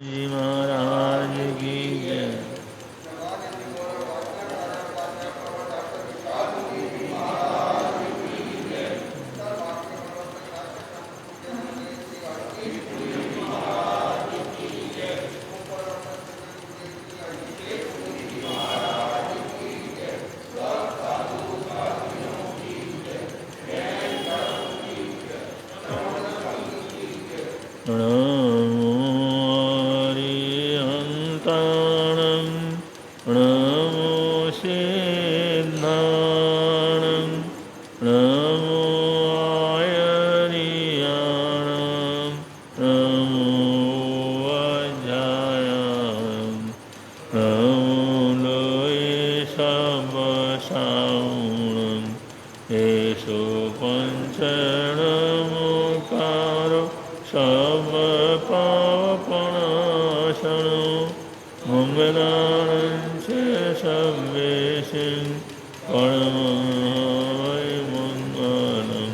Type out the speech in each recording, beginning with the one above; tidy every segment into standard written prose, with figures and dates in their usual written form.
जी महाराज की जय। नमो हरिहन्ताणं नमो सिद्धाणं नमो आयर्याणं नमो वज्रायं नमो लोये सवसावनं येषु पञ्चणमुकारो सर्वपापनाशनो मङ्गलानं च सर्वेषां परमं वै मङ्गलं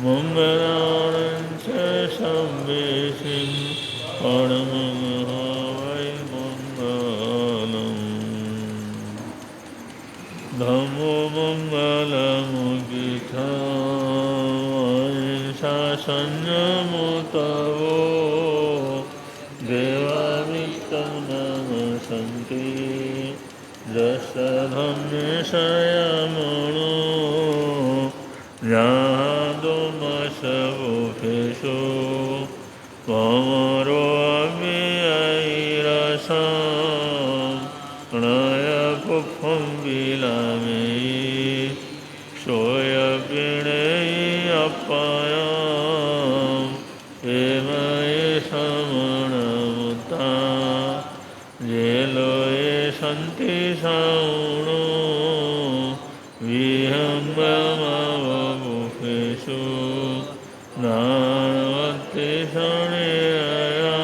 मङ्गलानं च सर्वेषां परमं वै मङ्गलम् धम्मो मङ्गलमुदिता संयमुतवो देवामितं नमसन्ति दशधम्यशयमणो जादुमशवोपेशो त्वमरो अव्ययैरसं प्रणयपुष्पं विलामे सोऽयपिणेयि अप्पयं हेमये समणमुता ये लोये सन्ति साणो विहङ्गमवपुषेषु नानवत्ति शणैया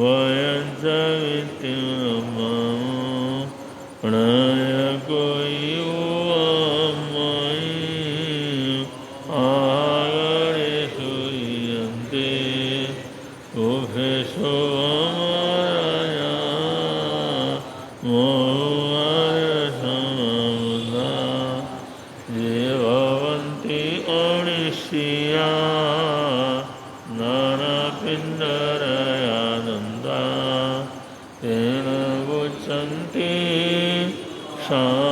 वयं च वित्तिर्ममो प्रणयको आगणेषु यन्ते उभेषु अमरया मोहसमुदा ये भवन्ति अनिश्चिया नानापिण्डरयानन्दा तेन मुच्यन्ते शृणोति।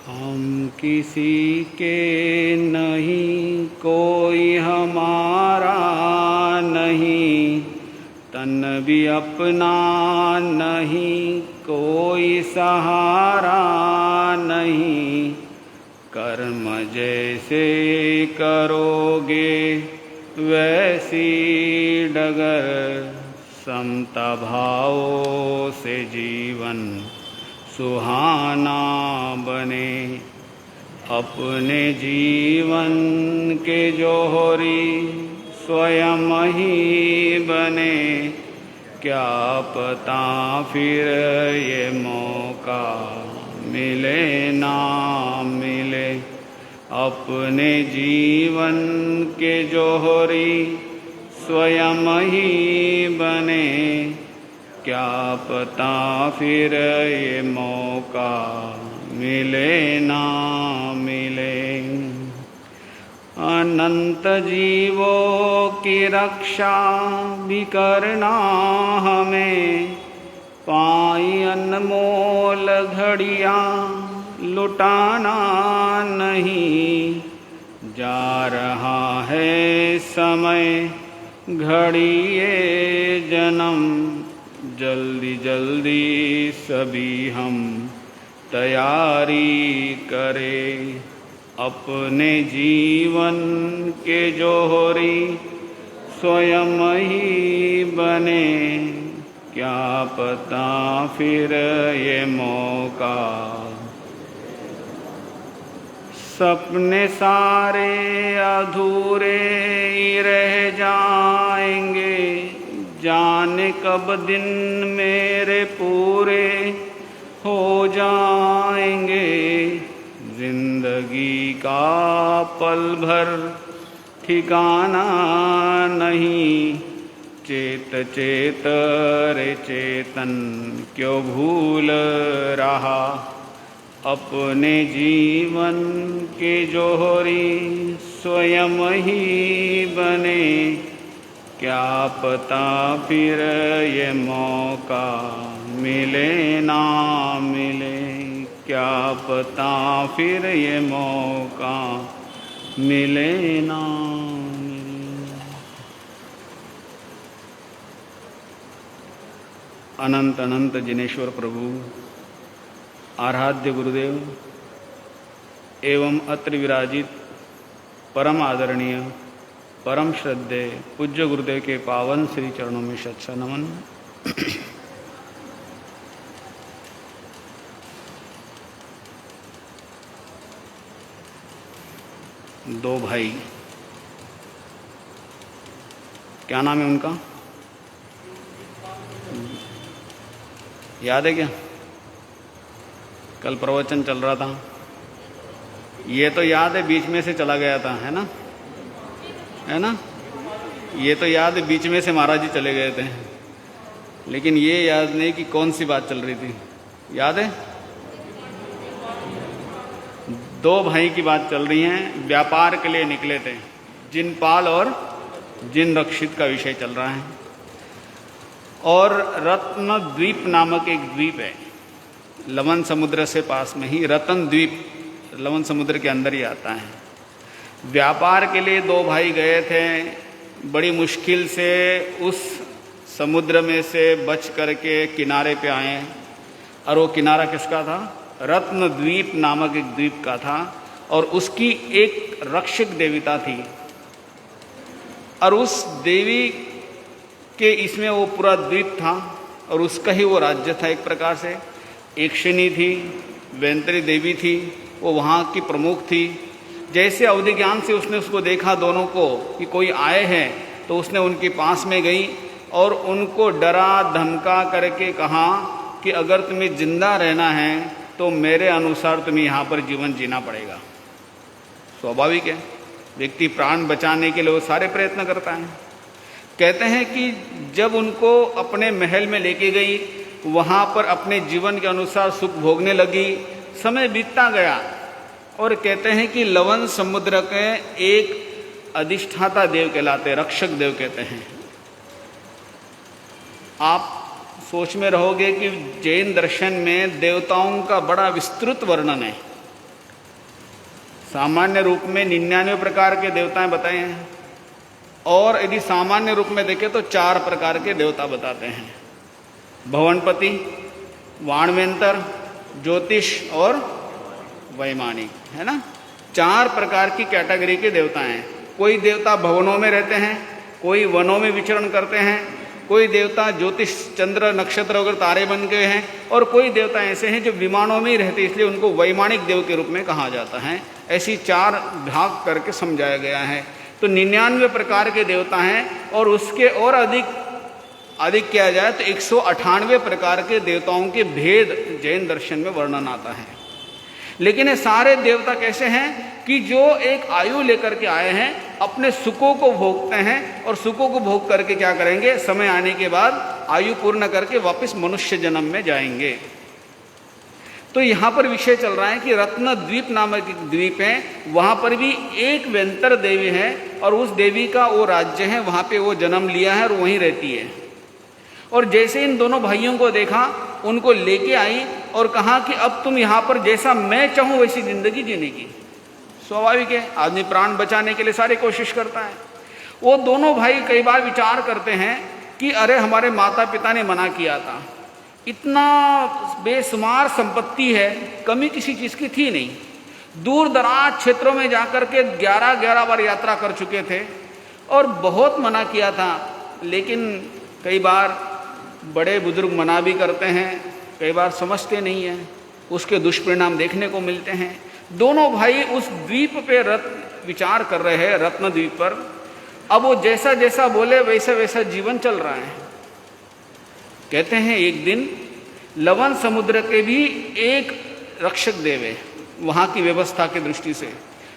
हम किसी के नहीं, कोई हमारा नहीं, तन भी अपना नहीं, कोई सहारा नहीं। कर्म जैसे करोगे वैसी डगर, समता भावों से जीवन सुहाना बने। अपने जीवन के जोहरी स्वयं ही बने, क्या पता फिर ये मौका मिले ना मिले। अपने जीवन के जोहरी स्वयं ही बने, क्या पता फिर ये मौका मिले ना मिले। अनंत जीवों की रक्षा भी करना हमें, पाई अनमोल घड़ियाँ लुटाना नहीं। जा रहा है समय घड़ी ये जन्म, जल्दी जल्दी सभी हम तैयारी करें। अपने जीवन के जोहरी स्वयं ही बने, क्या पता फिर ये मौका। सपने सारे अधूरे ही रह जाएंगे, जाने कब दिन मेरे पूरे हो जाएंगे। जिंदगी का पल भर ठिकाना नहीं, चेत चेत रे चेतन क्यों भूल रहा। अपने जीवन के जोहरी स्वयं ही बने, क्या पता फिर ये मौका मिले ना मिले। क्या पता फिर ये मौका मिले ना मिले। अनंत अनंत जिनेश्वर प्रभु, आराध्य गुरुदेव एवं अत्र विराजित परम आदरणीय परम श्रद्धेय पूज्य गुरुदेव के पावन श्री चरणों में शत नमन। दो भाई, क्या नाम है उनका, याद है क्या? कल प्रवचन चल रहा था, ये तो याद है बीच में से चला गया था, है ना, है ना? ये तो याद है बीच में से महाराज जी चले गए थे, लेकिन ये याद नहीं कि कौन सी बात चल रही थी। याद है? दो भाई की बात चल रही है, व्यापार के लिए निकले थे। जिनपाल और जिन रक्षित का विषय चल रहा है। और रत्न द्वीप नामक एक द्वीप है, लवन समुद्र से पास में ही रतन द्वीप, लवन समुद्र के अंदर ही आता है। व्यापार के लिए दो भाई गए थे, बड़ी मुश्किल से उस समुद्र में से बच करके किनारे पे आए। और वो किनारा किसका था? रत्न द्वीप नामक एक द्वीप का था, और उसकी एक रक्षक देवता थी। और उस देवी के इसमें वो पूरा द्वीप था, और उसका ही वो राज्य था एक प्रकार से। एकशिनी थी, वैंतरी देवी थी, वो वहाँ की प्रमुख थी। जैसे अवधि ज्ञान से उसने उसको देखा दोनों को कि कोई आए हैं, तो उसने उनके पास में गई और उनको डरा धमका करके कहा कि अगर तुम्हें जिंदा रहना है तो मेरे अनुसार तुम्हें यहाँ पर जीवन जीना पड़ेगा। स्वाभाविक है, व्यक्ति प्राण बचाने के लिए वो सारे प्रयत्न करता है। कहते हैं कि जब उनको अपने महल में लेके गई, वहाँ पर अपने जीवन के अनुसार सुख भोगने लगी। समय बीतता गया, और कहते हैं कि लवन समुद्र के एक अधिष्ठाता देव कहलाते, रक्षक देव कहते हैं। आप सोच में रहोगे कि जैन दर्शन में देवताओं का बड़ा विस्तृत वर्णन है। सामान्य रूप में 99 प्रकार के देवताएं बताए हैं, और यदि सामान्य रूप में देखें तो 4 प्रकार के देवता बताते हैं। भवनपति, वाणवेंतर, ज्योतिष और वैमानिक, है ना। 4 प्रकार की कैटेगरी के देवता हैं। कोई देवता भवनों में रहते हैं, कोई वनों में विचरण करते हैं, कोई देवता ज्योतिष चंद्र नक्षत्र वगैरह तारे बन गए हैं, और कोई देवता ऐसे हैं जो विमानों में ही रहते, इसलिए उनको वैमानिक देव के रूप में कहा जाता है। ऐसी 4 भाग करके समझाया गया है। तो 99 प्रकार के देवता हैं, और उसके और अधिक किया जाए तो 198 प्रकार के देवताओं के भेद जैन दर्शन में वर्णन आता है। लेकिन ये सारे देवता कैसे हैं कि जो एक आयु लेकर के आए हैं, अपने सुखों को भोगते हैं, और सुखों को भोग करके क्या करेंगे, समय आने के बाद आयु पूर्ण करके वापस मनुष्य जन्म में जाएंगे। तो यहाँ पर विषय चल रहा है कि रत्न द्वीप नामक एक द्वीप है, वहाँ पर भी एक वेंतर देवी है, और उस देवी का वो राज्य है, वहाँ पे वो जन्म लिया है और वहीं रहती है। और जैसे इन दोनों भाइयों को देखा, उनको लेके आई और कहा कि अब तुम यहाँ पर जैसा मैं चाहूँ वैसी जिंदगी जीने की। स्वाभाविक है, आदमी प्राण बचाने के लिए सारी कोशिश करता है। वो दोनों भाई कई बार विचार करते हैं कि अरे हमारे माता पिता ने मना किया था, इतना बेशुमार संपत्ति है, कमी किसी चीज़ की थी नहीं, दूर दराज क्षेत्रों में जाकर के 11-11 बार यात्रा कर चुके थे और बहुत मना किया था, लेकिन कई बार बड़े बुजुर्ग मना भी करते हैं, कई बार समझते नहीं हैं, उसके दुष्परिणाम देखने को मिलते हैं। दोनों भाई उस द्वीप पे विचार कर रहे हैं, रत्न द्वीप पर। अब वो जैसा जैसा बोले वैसा वैसा जीवन चल रहा है। कहते हैं एक दिन लवण समुद्र के भी एक रक्षक देव है, वहाँ की व्यवस्था की दृष्टि से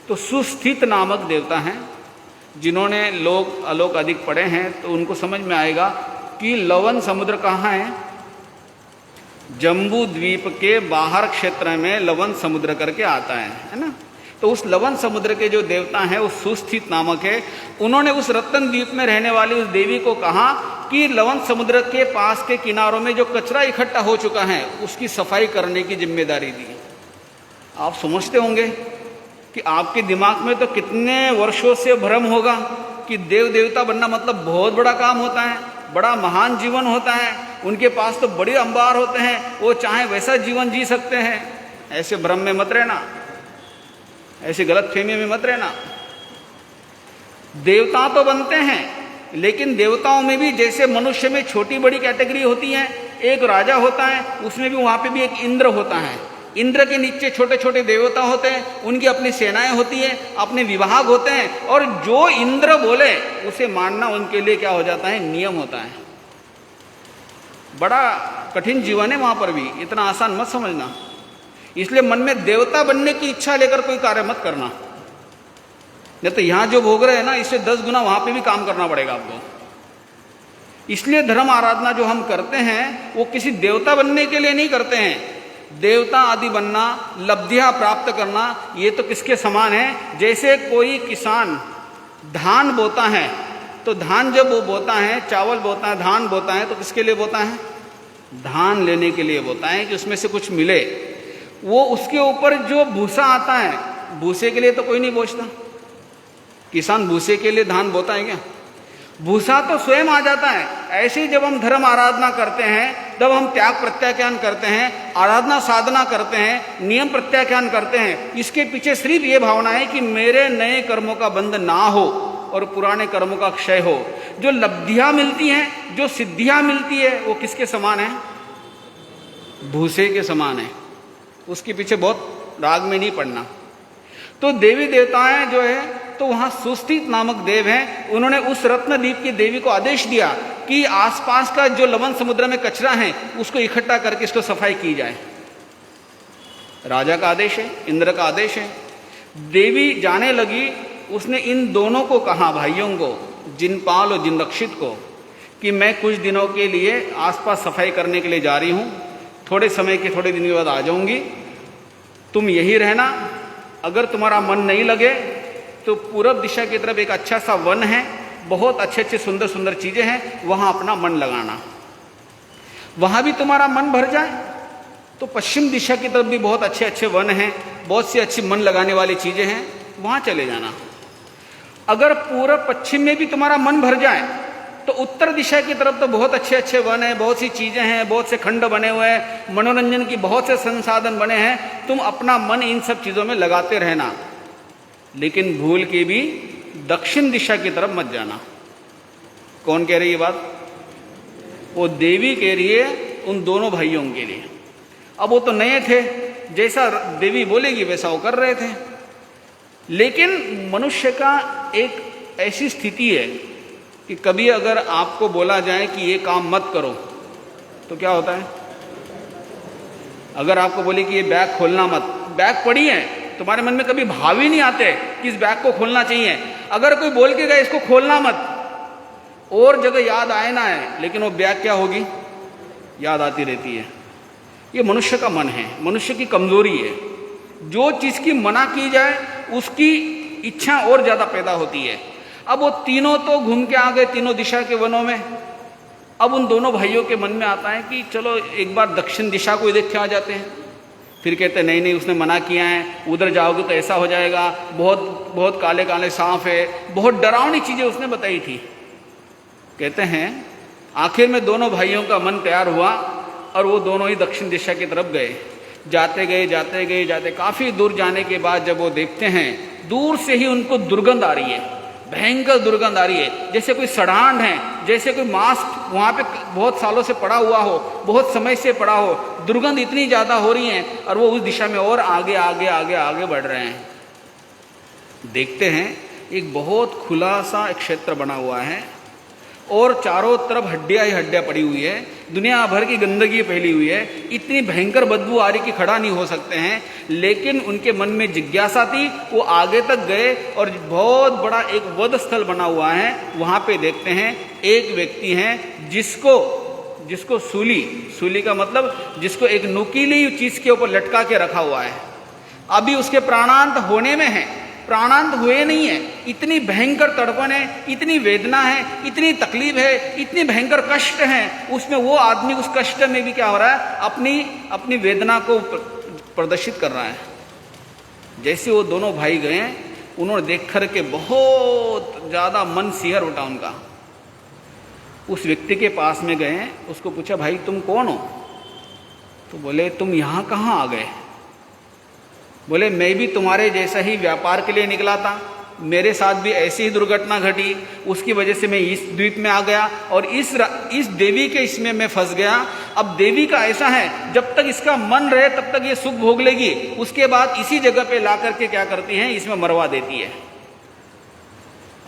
तो सुस्थित नामक देवता हैं। जिन्होंने लोग आलोक अधिक पढ़े हैं तो उनको समझ में आएगा कि लवण समुद्र कहाँ है। जम्बू द्वीप के बाहर क्षेत्र में लवण समुद्र करके आता है ना। तो उस लवण समुद्र के जो देवता हैं वो सुस्थित नामक है। उन्होंने उस रत्न द्वीप में रहने वाली उस देवी को कहा कि लवण समुद्र के पास के किनारों में जो कचरा इकट्ठा हो चुका है उसकी सफाई करने की जिम्मेदारी दी। आप समझते होंगे कि आपके दिमाग में तो कितने वर्षों से भ्रम होगा कि देव देवता बनना मतलब बहुत बड़ा काम होता है, बड़ा महान जीवन होता है, उनके पास तो बड़े अंबार होते हैं, वो चाहे वैसा जीवन जी सकते हैं। ऐसे भ्रम में मत रहना, ऐसी गलतफहमी में मत रहना। देवता तो बनते हैं, लेकिन देवताओं में भी जैसे मनुष्य में छोटी बड़ी कैटेगरी होती है, एक राजा होता है, उसमें भी वहाँ पे भी एक इंद्र होता है। इंद्र के नीचे छोटे छोटे देवता होते हैं, उनकी अपनी सेनाएं होती हैं, अपने विभाग होते हैं, और जो इंद्र बोले उसे मानना उनके लिए क्या हो जाता है, नियम होता है। बड़ा कठिन जीवन है वहाँ पर भी, इतना आसान मत समझना। इसलिए मन में देवता बनने की इच्छा लेकर कोई कार्य मत करना, नहीं तो यहाँ जो भोग रहे हैं ना, इससे 10 गुना वहाँ पे भी काम करना पड़ेगा आपको। इसलिए धर्म आराधना जो हम करते हैं वो किसी देवता बनने के लिए नहीं करते हैं। देवता आदि बनना, लब्धियां प्राप्त करना, ये तो किसके समान है, जैसे कोई किसान धान बोता है तो धान जब वो बोता है, चावल बोता है, धान बोता है, तो किसके लिए बोता है, धान लेने के लिए बोता है कि उसमें से कुछ मिले। वो उसके ऊपर जो भूसा आता है, भूसे के लिए तो कोई नहीं बोझता। किसान भूसे के लिए धान बोता है क्या, भूसा तो स्वयं आ जाता है। ऐसे ही जब हम धर्म आराधना करते हैं, जब हम त्याग प्रत्याख्यान करते हैं, आराधना साधना करते हैं, नियम प्रत्याख्यान करते हैं, इसके पीछे सिर्फ ये भावना है कि मेरे नए कर्मों का बंध ना हो और पुराने कर्मों का क्षय हो। जो लब्धियां मिलती हैं, जो सिद्धियां मिलती है, वो किसके समान है, भूसे के समान है। उसके पीछे बहुत राग में नहीं पड़ना। तो देवी देवताएं जो है, तो वहां सुस्थित नामक देव हैं, उन्होंने उस रत्नद्वीप की देवी को आदेश दिया कि आसपास का जो लवण समुद्र में कचरा है उसको इकट्ठा करके इसको सफाई की जाए। राजा का आदेश है, इंद्र का आदेश है। देवी जाने लगी, उसने इन दोनों को कहा, भाइयों को, जिनपाल और जिनरक्षित को, कि मैं कुछ दिनों के लिए आसपास सफाई करने के लिए जा रही हूं, थोड़े समय के थोड़े दिन के बाद आ जाऊंगी, तुम यही रहना। अगर तुम्हारा मन नहीं लगे तो पूरब दिशा की तरफ एक अच्छा सा वन है, बहुत अच्छे अच्छे सुंदर सुंदर चीजें हैं, वहां अपना मन लगाना। वहां भी तुम्हारा मन भर जाए तो पश्चिम दिशा की तरफ भी बहुत अच्छे अच्छे वन हैं, बहुत सी अच्छी मन लगाने वाली चीजें हैं, वहां चले जाना। अगर पूरब पश्चिम में भी तुम्हारा मन भर जाए तो उत्तर दिशा की तरफ तो बहुत अच्छे अच्छे वन हैं, बहुत सी चीजें हैं, बहुत से खंड बने हुए हैं, मनोरंजन की बहुत से संसाधन बने हैं। तुम अपना मन इन सब चीजों में लगाते रहना, लेकिन भूल के भी दक्षिण दिशा की तरफ मत जाना। कौन कह रही है बात, वो देवी कह रही है उन दोनों भाइयों के लिए। अब वो तो नए थे, जैसा देवी बोलेगी वैसा वो कर रहे थे, लेकिन मनुष्य का एक ऐसी स्थिति है कि कभी अगर आपको बोला जाए कि ये काम मत करो तो क्या होता है। अगर आपको बोले कि ये बैग खोलना मत, बैग पड़ी है, तुम्हारे मन में कभी भाव ही नहीं आते कि इस बैग को खोलना चाहिए। अगर कोई बोल के गया इसको खोलना मत, और जगह याद आए ना है, लेकिन वो बैग क्या होगी, याद आती रहती है। ये मनुष्य का मन है, मनुष्य की कमजोरी है। जो चीज की मना की जाए उसकी इच्छा और ज्यादा पैदा होती है। अब वो तीनों तो घूम के आ गए तीनों दिशा के वनों में। अब उन दोनों भाइयों के मन में आता है कि चलो एक बार दक्षिण दिशा को देख के आ जाते हैं। फिर कहते हैं नहीं नहीं, उसने मना किया है, उधर जाओगे तो ऐसा हो जाएगा, बहुत बहुत काले काले सांप है, बहुत डरावनी चीजें उसने बताई थी। कहते हैं आखिर में दोनों भाइयों का मन तैयार हुआ और वो दोनों ही दक्षिण दिशा की तरफ गए। जाते गए काफ़ी दूर जाने के बाद जब वो देखते हैं, दूर से ही उनको दुर्गंध आ रही है, भयंकर दुर्गंध आ रही है, जैसे कोई सड़ांड है, जैसे कोई मांस वहाँ पे बहुत सालों से पड़ा हुआ हो, बहुत समय से पड़ा हो। दुर्गंध इतनी ज़्यादा हो रही है और वो उस दिशा में और आगे आगे आगे आगे बढ़ रहे हैं। देखते हैं एक बहुत खुला सा एक क्षेत्र बना हुआ है और चारों तरफ हड्डियाँ ही हड्डियाँ पड़ी हुई है, दुनिया भर की गंदगी फैली हुई है, इतनी भयंकर बदबू आ रही कि खड़ा नहीं हो सकते हैं। लेकिन उनके मन में जिज्ञासा थी, वो आगे तक गए और बहुत बड़ा एक वध स्थल बना हुआ है, वहाँ पे देखते हैं एक व्यक्ति हैं जिसको सूली का मतलब जिसको एक नुकीली चीज़ के ऊपर लटका के रखा हुआ है। अभी उसके प्राणांत होने में है, प्राणांत हुए नहीं है, इतनी भयंकर तड़पन है, इतनी वेदना है, इतनी तकलीफ है, इतनी भयंकर कष्ट है उसमें। वो आदमी उस कष्ट में भी क्या हो रहा है, अपनी वेदना को प्रदर्शित कर रहा है। जैसे वो दोनों भाई गए, उन्होंने देख कर के बहुत ज़्यादा मन सिहर उठा उनका। उस व्यक्ति के पास में गए, उसको पूछा, भाई तुम कौन हो? तो बोले, तुम यहाँ कहाँ आ गए? बोले, मैं भी तुम्हारे जैसा ही व्यापार के लिए निकला था, मेरे साथ भी ऐसी ही दुर्घटना घटी, उसकी वजह से मैं इस द्वीप में आ गया और इस देवी के इसमें मैं फंस गया। अब देवी का ऐसा है, जब तक इसका मन रहे तब तक ये सुख भोग लेगी, उसके बाद इसी जगह पे ला करके क्या करती हैं, इसमें मरवा देती है।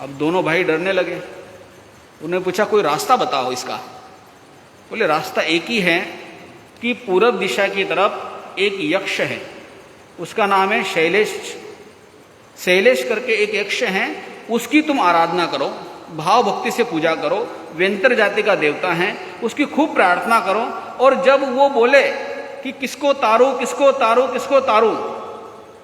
अब दोनों भाई डरने लगे। उन्होंने पूछा, कोई रास्ता बताओ इसका। बोले, रास्ता एक ही है कि पूरब दिशा की तरफ एक यक्ष है, उसका नाम है शैलेश करके एक यक्ष है, उसकी तुम आराधना करो, भाव भक्ति से पूजा करो, व्यंतर जाति का देवता है, उसकी खूब प्रार्थना करो। और जब वो बोले कि किसको तारू किसको तारू किसको तारू,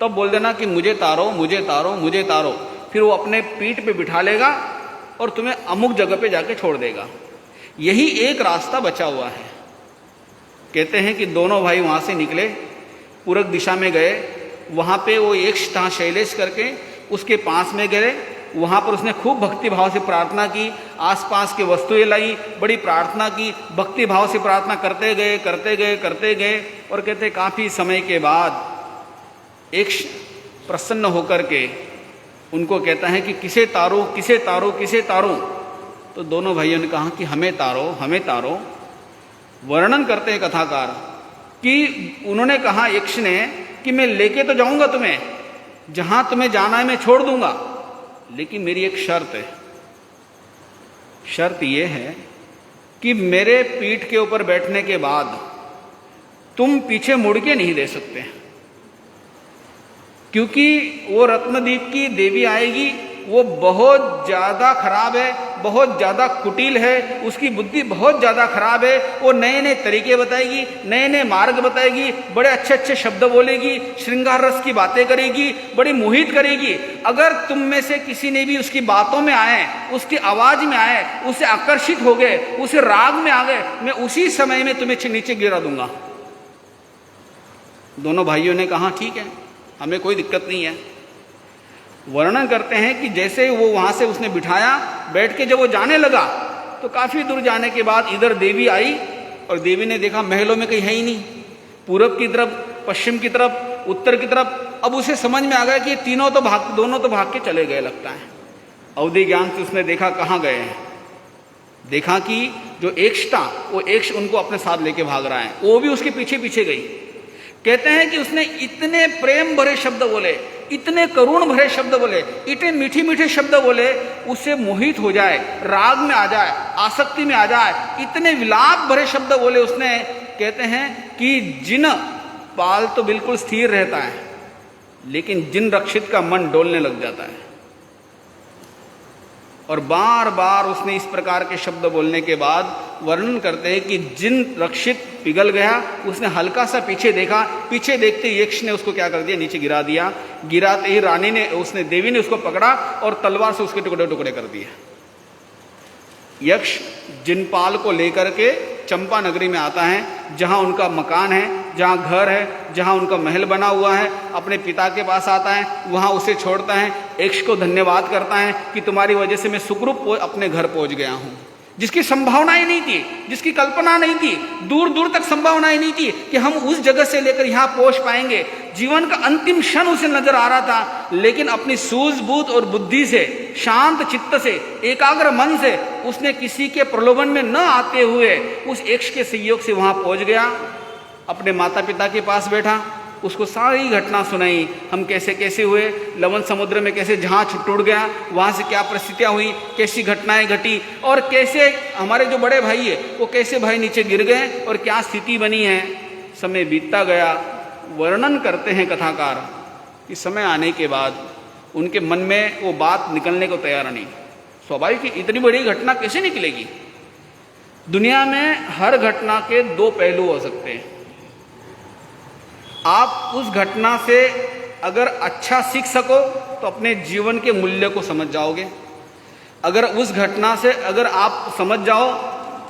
तब बोल देना कि मुझे तारो मुझे तारो मुझे तारो। फिर वो अपने पीठ पे बिठा लेगा और तुम्हें अमुक जगह पे जाके छोड़ देगा। यही एक रास्ता बचा हुआ है। कहते हैं कि दोनों भाई वहाँ से निकले, पूरब दिशा में गए, वहाँ पे वो एक था शैलेश करके, उसके पास में गए, वहाँ पर उसने खूब भक्ति भाव से प्रार्थना की, आसपास की वस्तुएं लाई, बड़ी प्रार्थना की, भक्ति भाव से प्रार्थना करते गए और कहते काफ़ी समय के बाद एक प्रसन्न होकर के उनको कहता है कि किसे तारो किसे तारो किसे तारो। तो दोनों भाइयों ने कहा कि हमें तारो। वर्णन करते हैं कथाकार कि उन्होंने कहा यक्ष ने कि मैं लेके तो जाऊंगा तुम्हें, जहां तुम्हें जाना है मैं छोड़ दूंगा, लेकिन मेरी एक शर्त है। शर्त यह है कि मेरे पीठ के ऊपर बैठने के बाद तुम पीछे मुड़ के नहीं दे सकते, क्योंकि वो रत्नदीप की देवी आएगी, वो बहुत ज़्यादा खराब है, बहुत ज़्यादा कुटिल है, उसकी बुद्धि बहुत ज़्यादा खराब है। वो नए नए तरीके बताएगी, नए नए मार्ग बताएगी, बड़े अच्छे अच्छे शब्द बोलेगी, श्रृंगार रस की बातें करेगी, बड़ी मोहित करेगी। अगर तुम में से किसी ने भी उसकी बातों में आए, उसकी आवाज़ में आए, उससे आकर्षित हो गए, उसे राग में आ गए, मैं उसी समय में तुम्हें नीचे गिरा दूंगा। दोनों भाइयों ने कहा ठीक है, हमें कोई दिक्कत नहीं है। वर्णन करते हैं कि जैसे वो वहाँ से उसने बिठाया, बैठ के जब वो जाने लगा तो काफ़ी दूर जाने के बाद इधर देवी आई और देवी ने देखा महलों में कहीं है ही नहीं, पूरब की तरफ, पश्चिम की तरफ, उत्तर की तरफ। अब उसे समझ में आ गया कि दोनों तो भाग के चले गए लगता है। अवधि ज्ञान से उसने देखा कहाँ गए हैं, देखा कि जो यक्ष था वो यक्ष उनको अपने साथ लेके भाग रहा है, वो भी उसके पीछे पीछे गई। कहते हैं कि उसने इतने प्रेम भरे शब्द बोले, इतने करुण भरे शब्द बोले, इतने मीठे मीठे शब्द बोले, उससे मोहित हो जाए, राग में आ जाए, आसक्ति में आ जाए, इतने विलाप भरे शब्द बोले उसने। कहते हैं कि जिन पाल तो बिल्कुल स्थिर रहता है, लेकिन जिन रक्षित का मन डोलने लग जाता है। और बार बार उसने इस प्रकार के शब्द बोलने के बाद वर्णन करते हैं कि जिन रक्षित पिघल गया, उसने हल्का सा पीछे देखा, पीछे देखते यक्ष ने उसको क्या कर दिया, नीचे गिरा दिया। गिराते ही देवी ने उसको पकड़ा और तलवार से उसके टुकड़े टुकड़े कर दिए। यक्ष जिनपाल को लेकर के चंपा नगरी में आता है, जहाँ उनका मकान है, जहाँ घर है, जहाँ उनका महल बना हुआ है। अपने पिता के पास आता है, वहाँ उसे छोड़ता है, यक्ष को धन्यवाद करता है कि तुम्हारी वजह से मैं सुखरूप अपने घर पहुँच गया हूँ। जिसकी संभावनाएं नहीं थी, जिसकी कल्पना नहीं थी, दूर दूर तक संभावनाएं नहीं थी कि हम उस जगह से लेकर यहां पहुंच पाएंगे। जीवन का अंतिम क्षण उसे नजर आ रहा था, लेकिन अपनी सूझबूझ और बुद्धि से, शांत चित्त से, एकाग्र मन से उसने किसी के प्रलोभन में न आते हुए उस यक्ष के सहयोग से वहां पहुंच गया। अपने माता पिता के पास बैठा, उसको सारी घटना सुनाई, हम कैसे कैसे हुए, लवण समुद्र में कैसे जहाज टूट गया, वहाँ से क्या परिस्थितियाँ हुई, कैसी घटनाएं घटी, और कैसे हमारे जो बड़े भाई है वो कैसे भाई नीचे गिर गए और क्या स्थिति बनी है। समय बीतता गया। वर्णन करते हैं कथाकार कि समय आने के बाद उनके मन में वो बात निकलने को तैयार नहीं। स्वाभाविक, इतनी बड़ी घटना कैसे निकलेगी। दुनिया में हर घटना के दो पहलू हो सकते हैं। आप उस घटना से अगर अच्छा सीख सको तो अपने जीवन के मूल्य को समझ जाओगे। अगर उस घटना से अगर आप समझ जाओ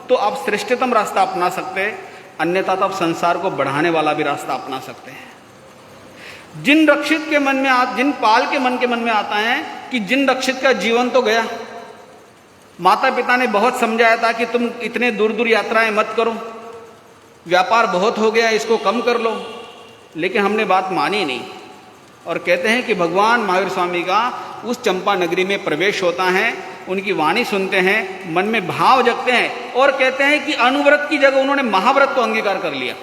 तो आप श्रेष्ठतम रास्ता अपना सकते हैं, अन्यथा तो आप संसार को बढ़ाने वाला भी रास्ता अपना सकते हैं। जिन रक्षित के मन में जिन पाल के मन में आता है कि जिन रक्षित का जीवन तो गया, माता पिता ने बहुत समझाया था कि तुम इतने दूर दूर यात्राएं मत करो, व्यापार बहुत हो गया, इसको कम कर लो, लेकिन हमने बात मानी नहीं। और कहते हैं कि भगवान महावीर स्वामी का उस चंपा नगरी में प्रवेश होता है, उनकी वाणी सुनते हैं, मन में भाव जगते हैं, और कहते हैं कि अनुव्रत की जगह उन्होंने महाव्रत को अंगीकार कर लिया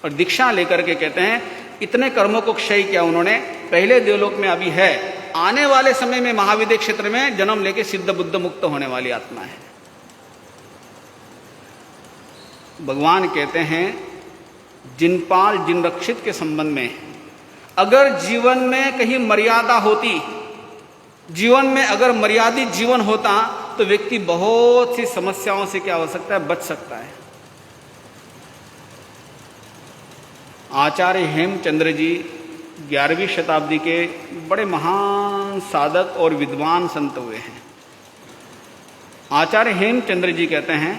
और दीक्षा लेकर के कहते हैं इतने कर्मों को क्षय किया उन्होंने। पहले देवलोक में अभी है, आने वाले समय में महाविद्य क्षेत्र में जन्म लेके सिद्ध बुद्ध मुक्त होने वाली आत्मा है। भगवान कहते हैं जिन पाल जिन रक्षित के संबंध में अगर जीवन में कहीं मर्यादा होती, जीवन में अगर मर्यादित जीवन होता तो व्यक्ति बहुत सी समस्याओं से क्या हो सकता है, बच सकता है। आचार्य हेमचंद्र जी 11वीं शताब्दी के बड़े महान साधक और विद्वान संत हुए हैं। आचार्य हेमचंद्र जी कहते हैं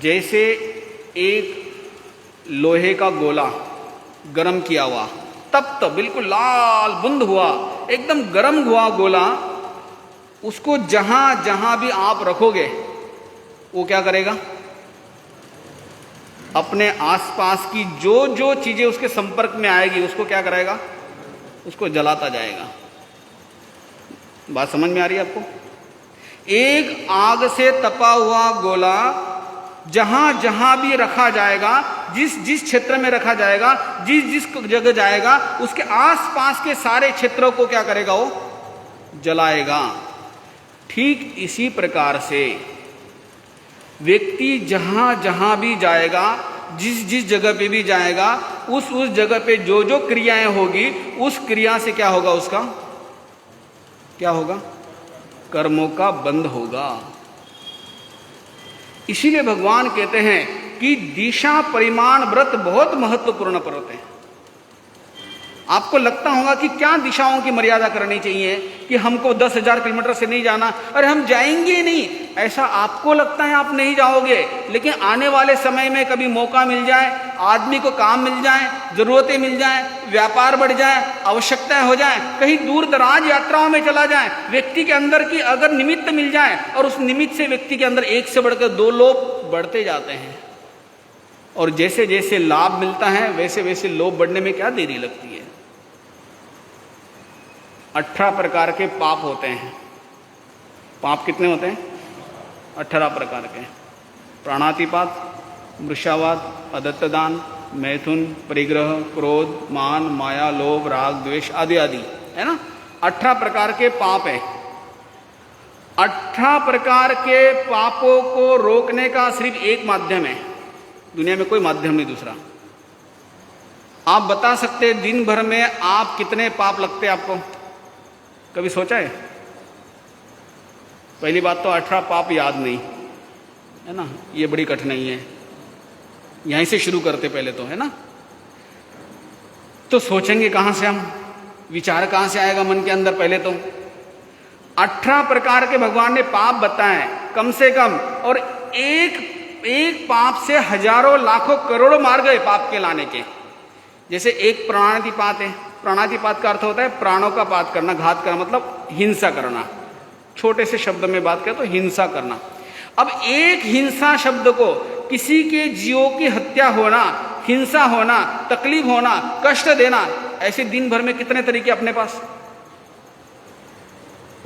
जैसे एक लोहे का गोला गरम किया हुआ, तब तो बिल्कुल लाल बुंद हुआ, एकदम गरम हुआ गोला, उसको जहां जहां भी आप रखोगे वो क्या करेगा, अपने आसपास की जो जो चीजें उसके संपर्क में आएगी उसको क्या करेगा, उसको जलाता जाएगा। बात समझ में आ रही है आपको? एक आग से तपा हुआ गोला जहां जहां भी रखा जाएगा, जिस जिस क्षेत्र में रखा जाएगा, जिस जिस जगह जाएगा, उसके आसपास के सारे क्षेत्रों को क्या करेगा, वो जलाएगा। ठीक इसी प्रकार से व्यक्ति जहां जहां भी जाएगा, जिस जिस जगह पे भी जाएगा, उस जगह पे जो जो क्रियाएं होगी, उस क्रिया से क्या होगा, उसका क्या होगा, कर्मों का बंध होगा। इसीलिए भगवान कहते हैं कि दिशा परिमाण व्रत बहुत महत्वपूर्ण व्रत है। आपको लगता होगा कि क्या दिशाओं की मर्यादा करनी चाहिए कि हमको 10,000 किलोमीटर से नहीं जाना, अरे हम जाएंगे नहीं, ऐसा आपको लगता है, आप नहीं जाओगे। लेकिन आने वाले समय में कभी मौका मिल जाए, आदमी को काम मिल जाए, जरूरतें मिल जाए, व्यापार बढ़ जाए, आवश्यकताएं हो जाए, कहीं दूर दराज यात्राओं में चला जाए, व्यक्ति के अंदर की अगर निमित्त मिल जाए और उस निमित्त से व्यक्ति के अंदर एक से बढ़कर 2 लोभ बढ़ते जाते हैं। और जैसे जैसे लाभ मिलता है वैसे वैसे लोभ बढ़ने में क्या देरी लगती है। 18 प्रकार के पाप होते हैं। पाप कितने होते हैं? 18 प्रकार के। प्राणातिपात, मृषावाद, अदत्तदान, मैथुन, परिग्रह, क्रोध, मान, माया, लोभ, राग, द्वेष आदि आदि, है ना। 18 प्रकार के पाप है। 18 प्रकार के पापों को रोकने का सिर्फ एक माध्यम है, दुनिया में कोई माध्यम नहीं दूसरा। आप बता सकते हैं दिन भर में आप कितने पाप लगते हैं आपको? कभी सोचा है? पहली बात तो 18 पाप याद नहीं, है ना, ये बड़ी कठिनाई है। यहीं से शुरू करते पहले तो, है ना। तो सोचेंगे कहां से हम, विचार कहां से आएगा मन के अंदर? पहले तो 18 प्रकार के भगवान ने पाप बताए कम से कम, और एक पाप से हजारों लाखों करोड़ों मार्ग है पाप के लाने के। जैसे एक प्राणातिपात है। प्राणातिपात का अर्थ होता है प्राणों का पात करना, घात करना, मतलब हिंसा करना, छोटे से शब्द में बात करें तो हिंसा करना। अब एक हिंसा शब्द को, किसी के जीवों की हत्या होना, हिंसा होना, तकलीफ होना, कष्ट देना, ऐसे दिन भर में कितने तरीके अपने पास।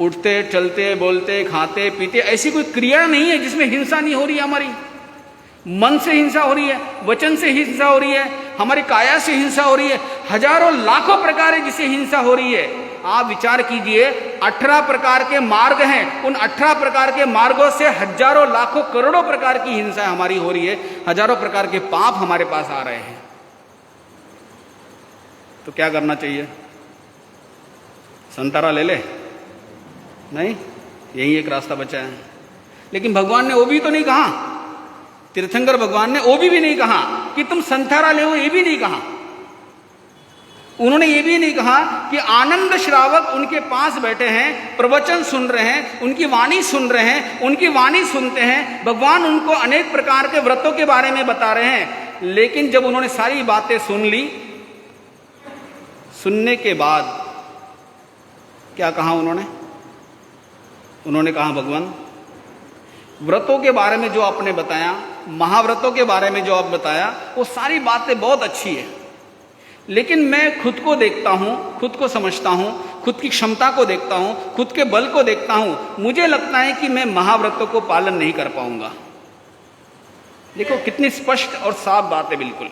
उठते, चलते, बोलते, खाते, पीते, ऐसी कोई क्रिया नहीं है जिसमें हिंसा नहीं हो रही है। हमारी मन से हिंसा हो रही है, वचन से हिंसा हो रही है, हमारी काया से हिंसा हो रही है, हजारों लाखों प्रकार है जिससे हिंसा हो रही है। आप विचार कीजिए, 18 प्रकार के मार्ग हैं, उन 18 प्रकार के मार्गों से हजारों लाखों करोड़ों प्रकार की हिंसा हमारी हो रही है, हजारों प्रकार के पाप हमारे पास आ रहे हैं। तो क्या करना चाहिए? संतरा ले ले? नहीं, यही एक रास्ता बचा है। लेकिन भगवान ने वो भी तो नहीं कहा, तीर्थंकर भगवान ने वो भी नहीं कहा कि तुम संथारा ले, ये भी नहीं कहा। उन्होंने ये भी नहीं कहा कि आनंद श्रावक उनके पास बैठे हैं, प्रवचन सुन रहे हैं, उनकी वाणी सुन रहे हैं, उनकी वाणी सुनते हैं, भगवान उनको अनेक प्रकार के व्रतों के बारे में बता रहे हैं। लेकिन जब उन्होंने सारी बातें सुन ली, सुनने के बाद क्या कहा उन्होंने कहा भगवान, व्रतों के बारे में जो आपने बताया, महाव्रतों के बारे में जो आप बताया, वो सारी बातें बहुत अच्छी है, लेकिन मैं खुद को देखता हूं, खुद को समझता हूं, खुद की क्षमता को देखता हूं, खुद के बल को देखता हूं, मुझे लगता है कि मैं महाव्रतों को पालन नहीं कर पाऊंगा। देखो कितनी स्पष्ट और साफ बात है बिल्कुल।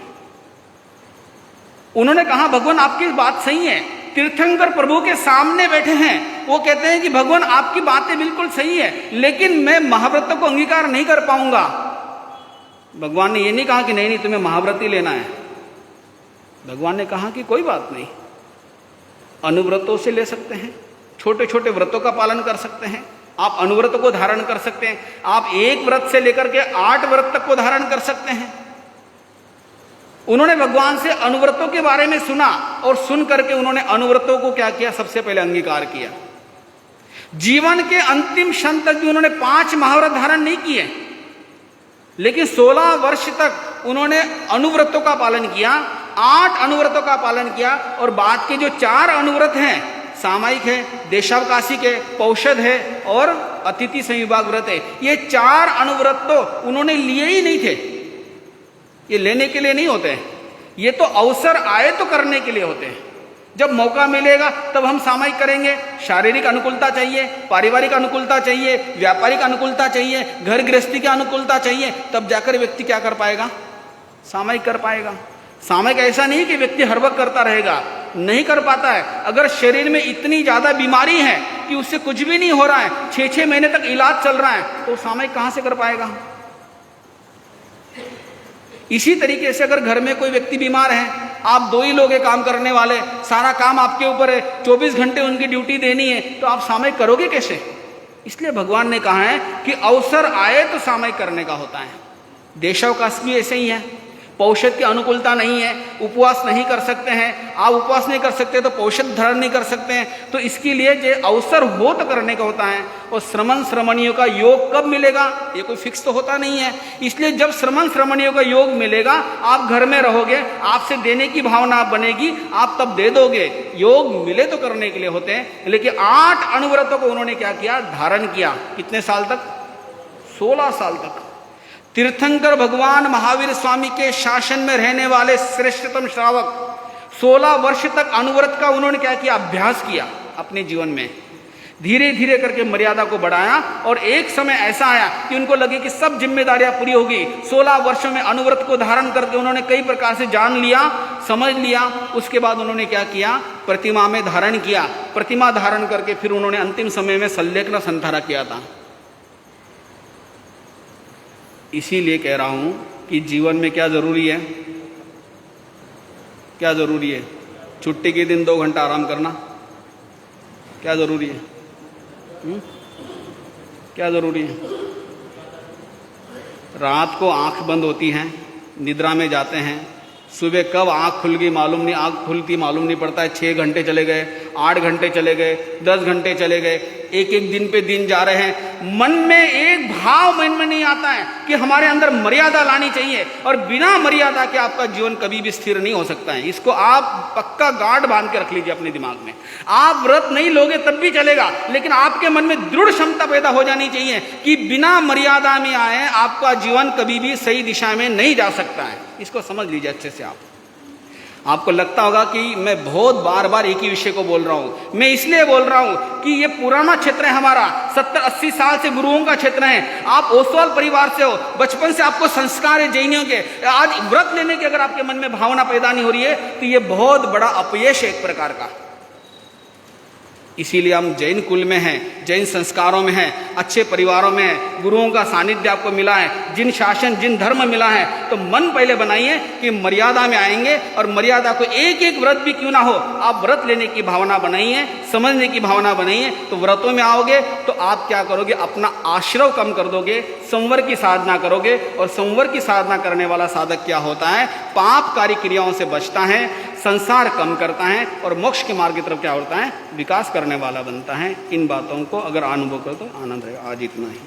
उन्होंने कहा भगवान आपकी बात सही है। तीर्थंकर प्रभु के सामने बैठे हैं, वो कहते हैं कि भगवान आपकी बातें बिल्कुल सही है, लेकिन मैं महाव्रतों को अंगीकार नहीं कर पाऊंगा। भगवान ने ये नहीं कहा कि नहीं तुम्हें महाव्रत ही लेना है। भगवान ने कहा कि कोई बात नहीं, अनुव्रतों से ले सकते हैं, छोटे छोटे व्रतों का पालन कर सकते हैं, आप अनुव्रत को धारण कर सकते हैं, आप एक व्रत से लेकर के 8 व्रत तक को धारण कर सकते हैं। उन्होंने भगवान से अनुव्रतों के बारे में सुना और सुन करके उन्होंने अनुव्रतों को क्या किया, सबसे पहले अंगीकार किया। जीवन के अंतिम क्षण तक भी उन्होंने 5 महाव्रत धारण नहीं किए, लेकिन 16 वर्ष तक उन्होंने अनुव्रतों का पालन किया, 8 अनुव्रतों का पालन किया, और बाद के जो 4 अनुव्रत हैं, सामायिक है, देशावकाशिक है, पौषध है और अतिथि संविभाग व्रत है, ये 4 अनुव्रत तो उन्होंने लिए ही नहीं थे। ये लेने के लिए नहीं होते हैं, ये तो अवसर आए तो करने के लिए होते हैं। जब मौका मिलेगा तब हम सामायिक करेंगे। शारीरिक अनुकूलता चाहिए, पारिवारिक अनुकूलता चाहिए, व्यापारिक अनुकूलता चाहिए, घर गृहस्थी की अनुकूलता चाहिए, तब जाकर व्यक्ति क्या कर पाएगा, सामायिक कर पाएगा। सामायिक ऐसा नहीं कि व्यक्ति हर वक्त करता रहेगा, नहीं कर पाता है। अगर शरीर में इतनी ज्यादा बीमारी है कि उससे कुछ भी नहीं हो रहा है, 6-6 महीने तक इलाज चल रहा है, तो सामायिक कहां से कर पाएगा। इसी तरीके से अगर घर में कोई व्यक्ति बीमार है, आप 2 ही लोग हैं काम करने वाले, सारा काम आपके ऊपर है, 24 घंटे उनकी ड्यूटी देनी है, तो आप सामायिक करोगे कैसे। इसलिए भगवान ने कहा है कि अवसर आए तो सामायिक करने का होता है। देशावकाश भी ऐसे ही है, पौषध की अनुकूलता नहीं है, उपवास नहीं कर सकते हैं, आप उपवास नहीं कर सकते तो पौषध धारण नहीं कर सकते हैं, तो इसके लिए जो अवसर हो तो करने का होता है। और श्रमण श्रमणियों का योग कब मिलेगा, ये कोई फिक्स तो होता नहीं है। इसलिए जब श्रमण श्रमणियों का योग मिलेगा, आप घर में रहोगे, आपसे देने की भावना बनेगी, आप तब दे दोगे। योग मिले तो करने के लिए होते हैं। लेकिन 8 अनुव्रतों को उन्होंने क्या किया, धारण किया। कितने साल तक, 16 साल तक। तीर्थंकर भगवान महावीर स्वामी के शासन में रहने वाले श्रेष्ठतम श्रावक 16 वर्ष तक अनुव्रत का उन्होंने क्या किया, अभ्यास किया अपने जीवन में। धीरे धीरे करके मर्यादा को बढ़ाया और एक समय ऐसा आया कि उनको लगे कि सब जिम्मेदारियां पूरी होगी। 16 वर्षों में अनुव्रत को धारण करके उन्होंने कई प्रकार से जान लिया, समझ लिया। उसके बाद उन्होंने क्या किया, प्रतिमा में धारण किया। प्रतिमा धारण करके फिर उन्होंने अंतिम समय में सल्लेखना संथारा किया था। इसीलिए कह रहा हूं कि जीवन में क्या जरूरी है, क्या जरूरी है, छुट्टी के दिन 2 घंटा आराम करना क्या जरूरी है, क्या जरूरी है। रात को आंख बंद होती है, निद्रा में जाते हैं, सुबह कब आंख खुल गई मालूम नहीं, आंख खुलती मालूम नहीं पड़ता है, 6 घंटे चले गए, 8 घंटे चले गए, 10 घंटे चले गए, एक एक दिन पे दिन जा रहे हैं, मन में एक भाव मन में नहीं आता है कि हमारे अंदर मर्यादा लानी चाहिए, और बिना मर्यादा के आपका जीवन कभी भी स्थिर नहीं हो सकता है। इसको आप पक्का गार्ड बांध के रख लीजिए अपने दिमाग में। आप व्रत नहीं लोगे तब भी चलेगा, लेकिन आपके मन में दृढ़ क्षमता पैदा हो जानी चाहिए कि बिना मर्यादा में आए आपका जीवन कभी भी सही दिशा में नहीं जा सकता है। इसको समझ लीजिए अच्छे से। आपको लगता होगा कि मैं बहुत बार बार एक ही विषय को बोल रहा हूं। मैं इसलिए बोल रहा हूं कि ये पुराना क्षेत्र है हमारा, 70-80 साल से गुरुओं का क्षेत्र है। आप ओसवाल परिवार से हो, बचपन से आपको संस्कार है जैनियों के। आज व्रत लेने की अगर आपके मन में भावना पैदा नहीं हो रही है तो ये बहुत बड़ा अपयश है एक प्रकार का। इसीलिए हम जैन कुल में हैं, जैन संस्कारों में हैं, अच्छे परिवारों में हैं, गुरुओं का सानिध्य आपको मिला है, जिन शासन जिन धर्म मिला है, तो मन पहले बनाइए कि मर्यादा में आएंगे, और मर्यादा को एक एक व्रत भी क्यों ना हो आप व्रत लेने की भावना बनाइए, समझने की भावना बनाइए। तो व्रतों में आओगे तो आप क्या करोगे, अपना आश्रव कम कर दोगे, संवर की साधना करोगे। और संवर की साधना करने वाला साधक क्या होता है, पापकारी क्रियाओं से बचता है, संसार कम करता है, और मोक्ष के मार्ग की तरफ क्या होता है, विकास करने वाला बनता है। इन बातों को अगर अनुभव करो तो आनंद रहेगा। आज इतना ही।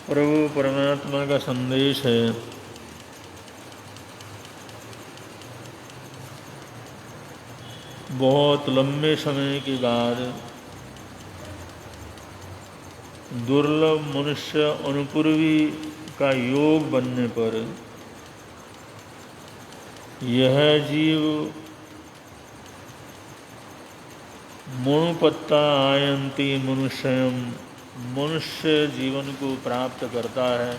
प्रभु परमात्मा का संदेश है, बहुत लंबे समय के बाद दुर्लभ मनुष्य अनुपूर्वी का योग बनने पर यह जीव मणुपत्ता आयन्ति मनुष्यम, मनुष्य जीवन को प्राप्त करता है।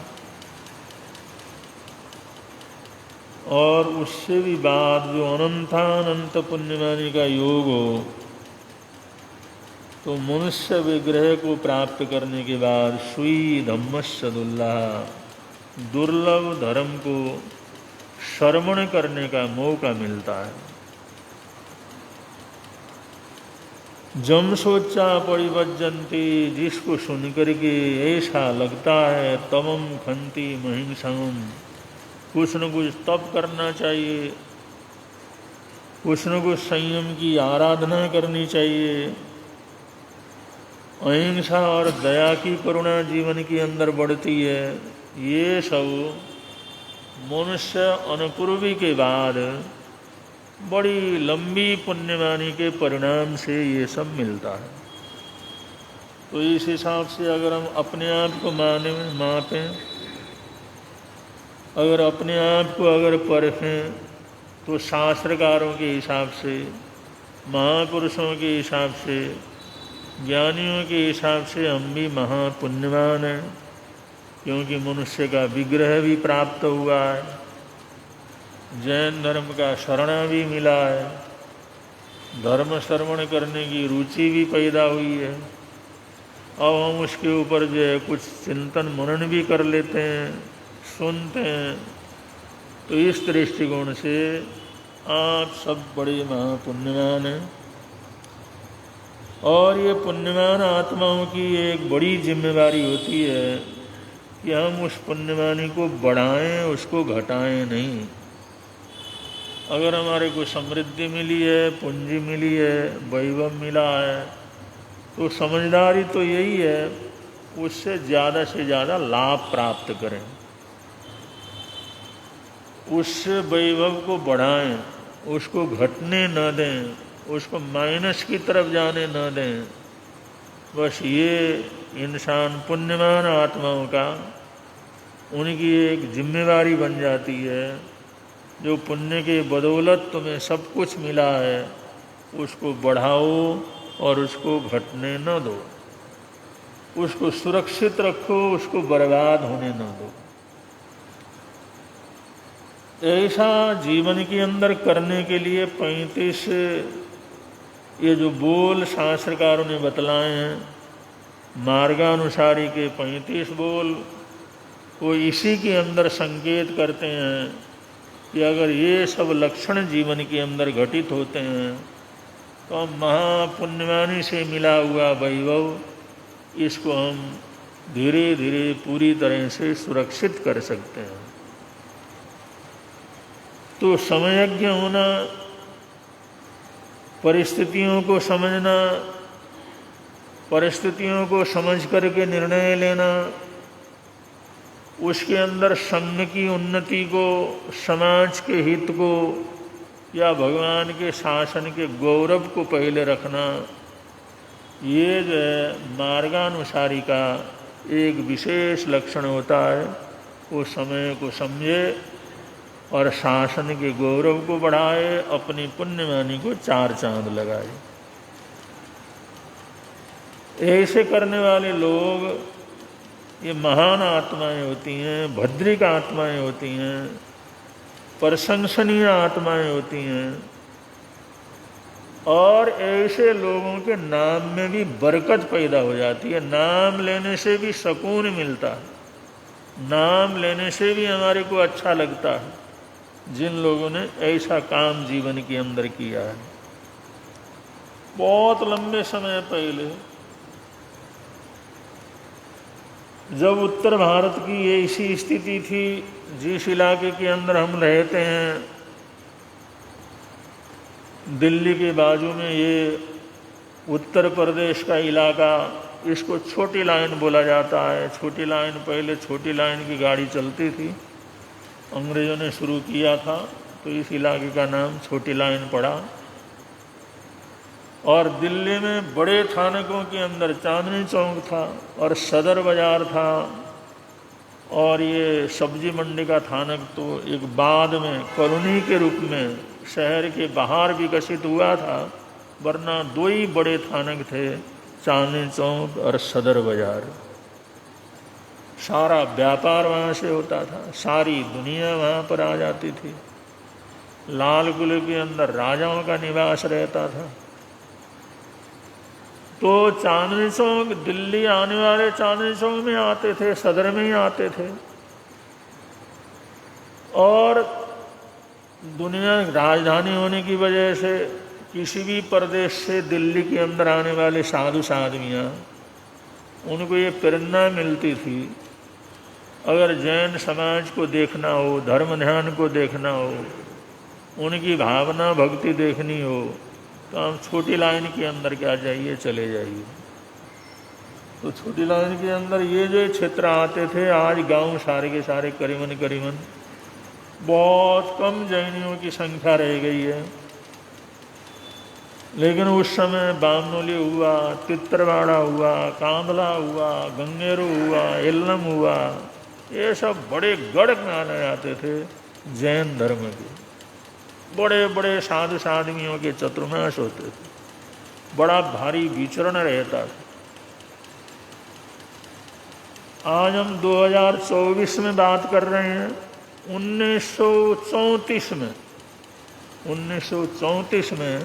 और उससे भी बाद जो अनंतानंत पुण्यमानी का योग हो, तो मनुष्य विग्रह को प्राप्त करने के बाद सुई धम्मस्य दुर्लभ, दुर्लभ धर्म को श्रवण करने का मौका मिलता है। जम सोचा परिवज्जन्ति, जिसको सुन करके ऐसा लगता है तमम खंति महिंसम, कुछ न कुछ तप करना चाहिए, कुछ न कुछ संयम की आराधना करनी चाहिए, अहिंसा और दया की करुणा जीवन के अंदर बढ़ती है। ये सब मनुष्य अनुपूर्वी के बाद बड़ी लंबी पुण्यमानी के परिणाम से ये सब मिलता है। तो इस हिसाब से अगर हम अपने आप को मापें, अगर अपने आप को अगर परखें, तो शास्त्रकारों के हिसाब से, महापुरुषों के हिसाब से, ज्ञानियों के हिसाब से हम भी महापुण्यवान हैं, क्योंकि मनुष्य का विग्रह भी प्राप्त हुआ है, जैन धर्म का शरणा भी मिला है, धर्म श्रवण करने की रुचि भी पैदा हुई है, अब हम उसके ऊपर जो है कुछ चिंतन मनन भी कर लेते हैं, सुनते हैं। तो इस दृष्टिकोण से आप सब बड़े महापुण्यवान हैं। और ये पुण्यवान आत्माओं की एक बड़ी जिम्मेवारी होती है कि हम उस पुण्यवानी को बढ़ाएं, उसको घटाएं नहीं। अगर हमारे को समृद्धि मिली है, पूंजी मिली है, वैभव मिला है, तो समझदारी तो यही है उससे ज़्यादा से ज़्यादा लाभ प्राप्त करें, उससे वैभव को बढ़ाएं, उसको घटने न दें, उसको माइनस की तरफ जाने न दें। बस ये इंसान पुण्यवान आत्माओं का उनकी एक जिम्मेवारी बन जाती है। जो पुण्य के बदौलत तुम्हें सब कुछ मिला है उसको बढ़ाओ और उसको घटने न दो, उसको सुरक्षित रखो, उसको बर्बाद होने न दो। ऐसा जीवन के अंदर करने के लिए 35 ये जो बोल शास्त्रकारों ने बतलाए हैं, मार्गानुसारी के 35 बोल, वो इसी के अंदर संकेत करते हैं कि अगर ये सब लक्षण जीवन के अंदर घटित होते हैं तो हम महापुण्यवानी से मिला हुआ वैभव इसको हम धीरे धीरे पूरी तरह से सुरक्षित कर सकते हैं। तो समयज्ञ होना, परिस्थितियों को समझना, परिस्थितियों को समझ करके निर्णय लेना, उसके अंदर संघ की उन्नति को, समाज के हित को या भगवान के शासन के गौरव को पहले रखना, ये जो है मार्गानुसारी का एक विशेष लक्षण होता है। वो समय को समझे और शासन के गौरव को बढ़ाए, अपनी पुण्यवानी को 4 चांद लगाए। ऐसे करने वाले लोग ये महान आत्माएं होती हैं, भद्रिक आत्माएं होती हैं, प्रशंसनीय आत्माएं होती हैं। और ऐसे लोगों के नाम में भी बरकत पैदा हो जाती है। नाम लेने से भी सुकून मिलता है, नाम लेने से भी हमारे को अच्छा लगता है, जिन लोगों ने ऐसा काम जीवन के अंदर किया है। बहुत लंबे समय पहले जब उत्तर भारत की ऐसी स्थिति थी, जिस इलाके के अंदर हम रहते हैं, दिल्ली के बाजू में ये उत्तर प्रदेश का इलाका, इसको छोटी लाइन बोला जाता है। छोटी लाइन, पहले छोटी लाइन की गाड़ी चलती थी, अंग्रेज़ों ने शुरू किया था, तो इस इलाके का नाम छोटी लाइन पड़ा। और दिल्ली में बड़े थानकों के अंदर चांदनी चौक था और सदर बाज़ार था, और ये सब्जी मंडी का थानक तो एक बाद में कॉलोनी के रूप में शहर के बाहर विकसित हुआ था, वरना 2 ही बड़े थानक थे, चांदनी चौक और सदर बाज़ार। सारा व्यापार वहाँ से होता था, सारी दुनिया वहाँ पर आ जाती थी। लाल किले के अंदर राजाओं का निवास रहता था। तो चांदनी चौक, दिल्ली आने वाले चांदनी चौक में आते थे, सदर में ही आते थे। और दुनिया राजधानी होने की वजह से किसी भी प्रदेश से दिल्ली के अंदर आने वाले साधु साध्वियाँ, उनको ये प्रेरणा मिलती थी, अगर जैन समाज को देखना हो, धर्म ध्यान को देखना हो, उनकी भावना भक्ति देखनी हो, तो हम छोटी लाइन के अंदर क्या जाइए, चले जाइए। तो छोटी लाइन के अंदर ये जो क्षेत्र आते थे, आज गांव सारे के सारे करीबन बहुत कम जैनियों की संख्या रह गई है। लेकिन उस समय बामनोली हुआ, तित्रवाड़ा हुआ, कांदला हुआ, गंगेरू हुआ, एल्लम हुआ, ये सब बड़े गढ़ माने जाते थे जैन धर्म के। बड़े बड़े साधु साध्वियों के चतुर्मास होते थे, बड़ा भारी विचरण रहता था। आज हम 2024 में बात कर रहे हैं। 1934 में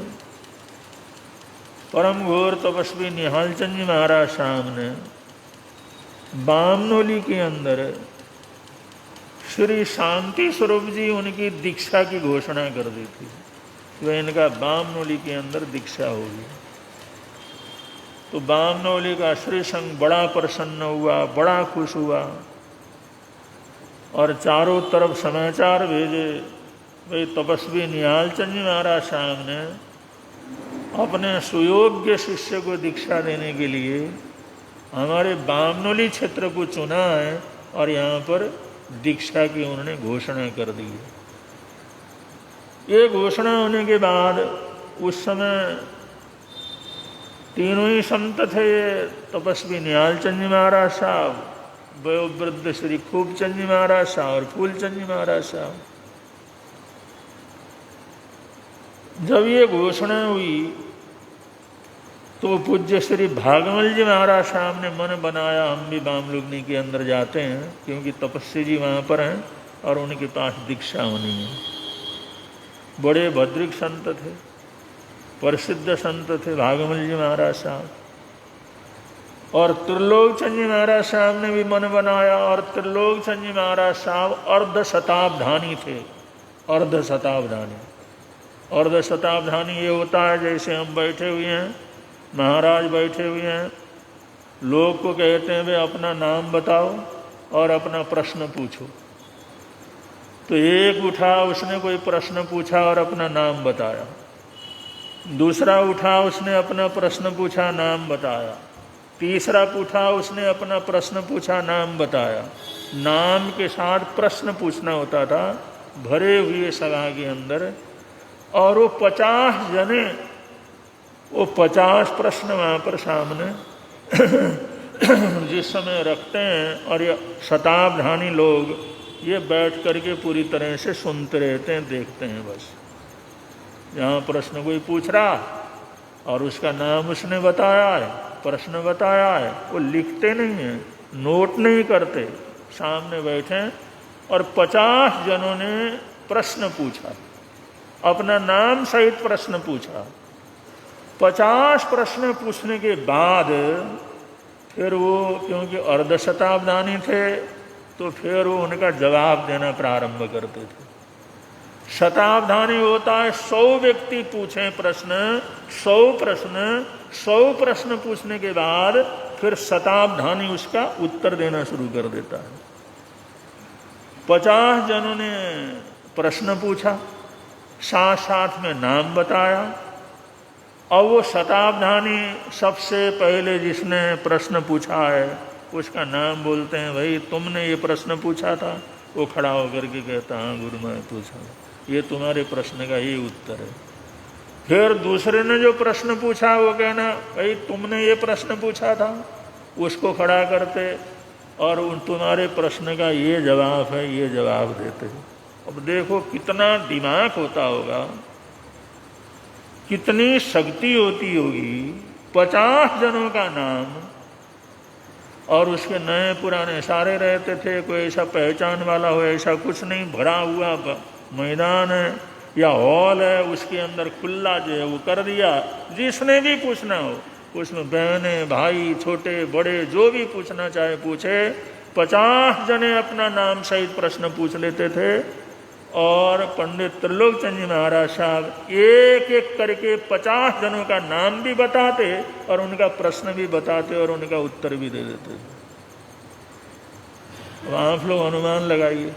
परम घोर तपस्वी निहाल चंद जी महाराज सामने बामनोली के अंदर श्री शांति स्वरूप जी उनकी दीक्षा की घोषणा कर दी थी। वह इनका बामनोली के अंदर दीक्षा होगी। तो बामनोली का श्री संघ बड़ा प्रसन्न हुआ, बड़ा खुश हुआ और चारों तरफ समाचार भेजे। भाई तपस्वी निहाल चंद जी महाराज साहब ने अपने सुयोग्य शिष्य को दीक्षा देने के लिए हमारे बामनोली क्षेत्र को चुना है और यहाँ पर दीक्षा की उन्होंने घोषणा कर दी है। ये घोषणा होने के बाद उस समय तीनों ही संत थे, तपस्वी निहाल चंद जी महाराज साहब, वयोवृद्ध श्री खूब चंद जी महाराज साहब और फूलचंद जी महाराज साहब। जब ये घोषणा हुई तो पूज्य श्री भागमल जी महाराज साहब ने मन बनाया हम भी बामलुगनी के अंदर जाते हैं, क्योंकि तपस्वी जी वहाँ पर हैं और उनके पास दीक्षा होनी है। बड़े भद्रिक संत थे, प्रसिद्ध संत थे भागमल जी महाराज साहब। और त्रिलोकचंद जी महाराज साहब ने भी मन बनाया और त्रिलोकचंद जी महाराज साहब अर्ध शताब्धानी थे। अर्ध शताब्धानी, अर्ध शताब्धानी ये होता है जैसे हम बैठे हुए हैं, महाराज बैठे हुए हैं, लोग को कहते हैं वे अपना नाम बताओ और अपना प्रश्न पूछो। तो एक उठा, उसने कोई प्रश्न पूछा और अपना नाम बताया। दूसरा उठा, उसने अपना प्रश्न पूछा, नाम बताया। तीसरा पूछा, उसने अपना प्रश्न पूछा, नाम बताया। नाम के साथ प्रश्न पूछना होता था भरे हुए सभा के अंदर। और वो 50 जने, वो 50 प्रश्न वहाँ पर सामने जिस समय रखते हैं और ये शताब्धानी लोग ये बैठ करके पूरी तरह से सुनते रहते हैं, देखते हैं। बस जहाँ प्रश्न कोई पूछ रहा और उसका नाम उसने बताया है, प्रश्न बताया है, वो लिखते नहीं हैं, नोट नहीं करते, सामने बैठे और 50 जनों ने प्रश्न पूछा, अपना नाम सहित प्रश्न पूछा। 50 प्रश्न पूछने के बाद फिर वो, क्योंकि अर्ध शताब्दानी थे, तो फिर वो उनका जवाब देना प्रारंभ करते थे। शताब्दानी होता है 100 व्यक्ति पूछें प्रश्न, 100 प्रश्न पूछने के बाद फिर शताब्दानी उसका उत्तर देना शुरू कर देता है। 50 जनों ने प्रश्न पूछा, साथ साथ में नाम बताया। और वो शताब्दानी सबसे पहले जिसने प्रश्न पूछा है उसका नाम बोलते हैं, भाई तुमने ये प्रश्न पूछा था। वो खड़ा होकर के कहता, हाँ गुरु मैं पूछा, ये तुम्हारे प्रश्न का ये उत्तर है। फिर दूसरे ने जो प्रश्न पूछा वो कहना, भाई तुमने ये प्रश्न पूछा था, उसको खड़ा करते और उन तुम्हारे प्रश्न का ये जवाब है, ये जवाब देते। अब देखो कितना दिमाग होता होगा, कितनी शक्ति होती होगी। 50 जनों का नाम और उसके नए पुराने सारे रहते थे, कोई ऐसा पहचान वाला हो ऐसा कुछ नहीं। भरा हुआ मैदान है या हॉल है, उसके अंदर खुला जो है वो कर दिया, जिसने भी पूछना हो उसमें बहनें भाई छोटे बड़े जो भी पूछना चाहे पूछे। 50 जने अपना नाम सहित प्रश्न पूछ लेते थे और पंडित त्रिलोकचंद जी महाराज साहब एक एक करके 50 जनों का नाम भी बताते और उनका प्रश्न भी बताते और उनका उत्तर भी दे देते। अब आप लोग अनुमान लगाइए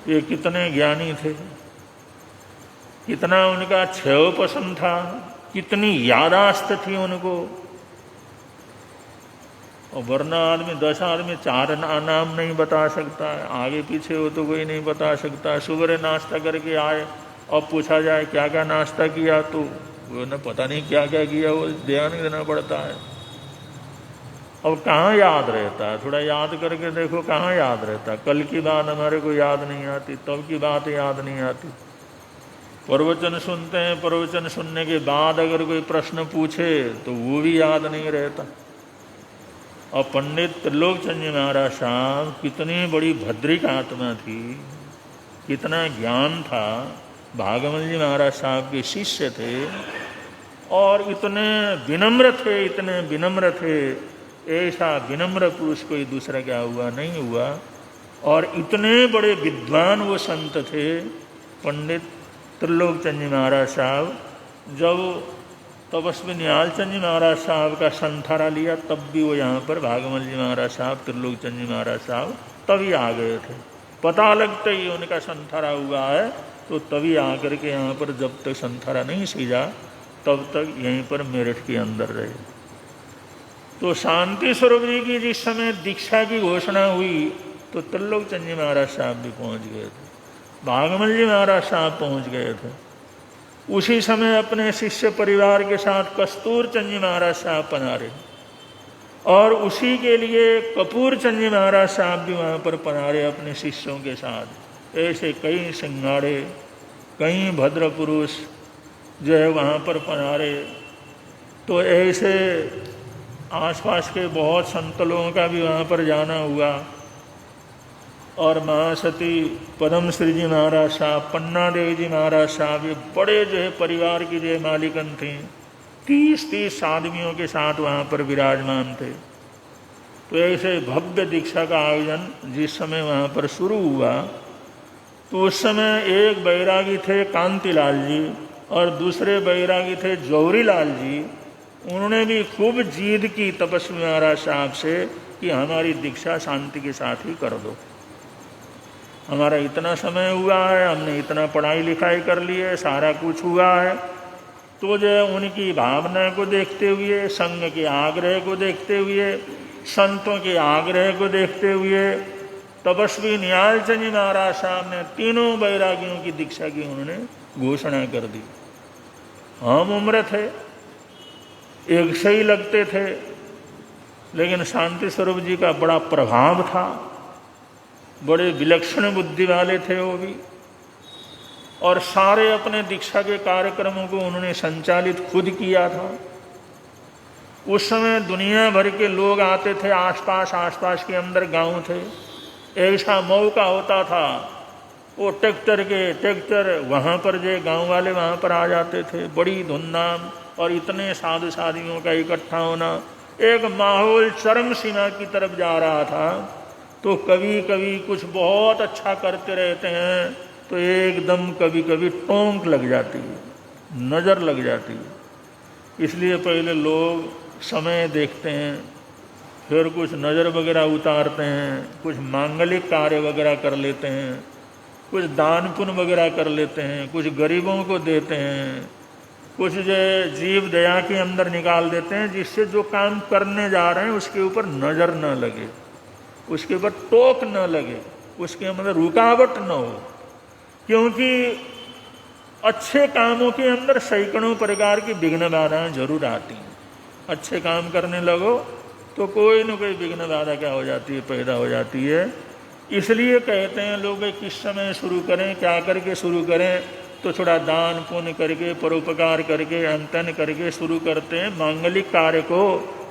ये कितने ज्ञानी थे, कितना उनका क्षय पसंद था, कितनी यादाश्त थी उनको। और वरना आदमी 10 आदमी 4 नाम नहीं बता सकता है, आगे पीछे हो तो कोई नहीं बता सकता। सुबह नाश्ता करके आए और पूछा जाए क्या क्या नाश्ता किया, तो वो न पता नहीं क्या क्या किया, वो ध्यान देना पड़ता है। अब कहाँ याद रहता है, थोड़ा याद करके देखो कहाँ याद रहता है। कल की बात हमारे को याद नहीं आती, तब की बात याद नहीं आती। प्रवचन सुनते हैं, प्रवचन सुनने के बाद अगर कोई प्रश्न पूछे तो वो भी याद नहीं रहता। और पंडित त्रिलोकचंद जी महाराज साहब कितनी बड़ी भद्रिक आत्मा थी, कितना ज्ञान था। भागमल जी महाराज साहब के शिष्य थे और इतने विनम्र थे, ऐसा विनम्र पुरुष कोई दूसरा क्या हुआ, नहीं हुआ। और इतने बड़े विद्वान वो संत थे, पंडित त्रिलोकचंद जी महाराज साहब। जब तपस्वी निहालचंद जी महाराज साहब का संथारा लिया, तब भी वो यहाँ पर भागमल जी महाराज साहब, त्रिलोकचंद जी महाराज साहब तभी आ गए थे। पता लगते ही उनका संथारा हुआ है तो तभी आकर के यहाँ पर, जब तक संथारा नहीं सीजा तब तक यहीं पर मेरठ के अंदर रहे। तो शांति स्वरूप जी की जिस समय दीक्षा की घोषणा हुई तो त्रिलोकचंद जी महाराज साहब भी पहुँच गए थे, भागमल जी महाराज साहब पहुँच गए थे। उसी समय अपने शिष्य परिवार के साथ कस्तूरचंद जी महाराज साहब पधारे और उसी के लिए कपूरचंद जी महाराज साहब भी वहाँ पर पधारे अपने शिष्यों के साथ। ऐसे कई सिंगाड़े, कई भद्र पुरुष जो है वहाँ पर पधारे। तो ऐसे आसपास के बहुत संत लोगों का भी वहाँ पर जाना हुआ। और महासती पद्मश्री जी महाराज साहब, पन्ना देवी जी महाराज साहब, ये बड़े जो है परिवार की जो है मालिकन थी, 30 आदमियों के साथ वहाँ पर विराजमान थे। तो ऐसे भव्य दीक्षा का आयोजन जिस समय वहाँ पर शुरू हुआ तो उस समय एक बैरागी थे कांतिलाल जी और दूसरे बैरागी थे जौहरीलाल जी। उन्होंने भी खूब जिद की तपस्वी महाराज साहब से कि हमारी दीक्षा शांति के साथ ही कर दो, हमारा इतना समय हुआ है, हमने इतना पढ़ाई लिखाई कर ली है, सारा कुछ हुआ है। तो जो उनकी भावना को देखते हुए, संघ के आग्रह को देखते हुए, संतों के आग्रह को देखते हुए तपस्वी निहालचंद जी महाराज साहब ने तीनों बैरागियों की दीक्षा की उन्होंने घोषणा कर दी। हम उम्र थे, एक से ही लगते थे, लेकिन शांति स्वरूप जी का बड़ा प्रभाव था, बड़े विलक्षण बुद्धि वाले थे वो भी। और सारे अपने दीक्षा के कार्यक्रमों को उन्होंने संचालित खुद किया था। उस समय दुनिया भर के लोग आते थे, आसपास के अंदर गांव थे, ऐसा मौका होता था वो ट्रैक्टर वहाँ पर जो गांव वाले वहाँ पर आ जाते थे, बड़ी धूमधाम। और इतने साधु साधियों का इकट्ठा होना, एक माहौल चरम सीमा की तरफ जा रहा था। तो कभी कभी कुछ बहुत अच्छा करते रहते हैं तो एकदम कभी कभी टोंक लग जाती है, नज़र लग जाती है। इसलिए पहले लोग समय देखते हैं, फिर कुछ नज़र वगैरह उतारते हैं, कुछ मांगलिक कार्य वगैरह कर लेते हैं, कुछ दान पुण्य वगैरह कर लेते हैं, कुछ गरीबों को देते हैं, कुछ जो जीव दया के अंदर निकाल देते हैं, जिससे जो काम करने जा रहे हैं उसके ऊपर नज़र न लगे, उसके ऊपर टोक न लगे, उसके अंदर रुकावट न हो। क्योंकि अच्छे कामों के अंदर सैकड़ों प्रकार की विघ्न बाधाएं जरूर आती हैं। अच्छे काम करने लगो तो कोई न कोई विघ्न बाधा क्या हो जाती है, पैदा हो जाती है। इसलिए कहते हैं लोग किस समय शुरू करें, क्या करके शुरू करें, तो थोड़ा दान पुण्य करके, परोपकार करके, अंतन करके शुरू करते हैं मांगलिक कार्य को,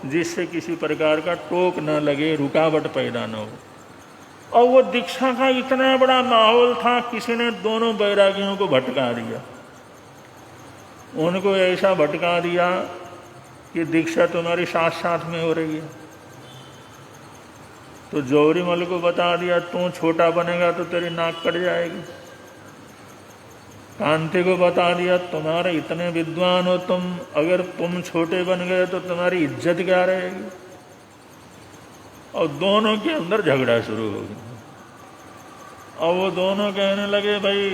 जिससे किसी प्रकार का टोक न लगे, रुकावट पैदा न हो। और वो दीक्षा का इतना बड़ा माहौल था, किसी ने दोनों बैरागियों को भटका दिया। उनको ऐसा भटका दिया कि दीक्षा तुम्हारी साथ में हो रही है। तो जौहरीमल को बता दिया तू छोटा बनेगा तो तेरी नाक कट जाएगी। कांति को बता दिया तुम्हारे इतने विद्वान हो तुम, अगर तुम छोटे बन गए तो तुम्हारी इज्जत क्या रहेगी। और दोनों के अंदर झगड़ा शुरू हो गया। और वो दोनों कहने लगे भाई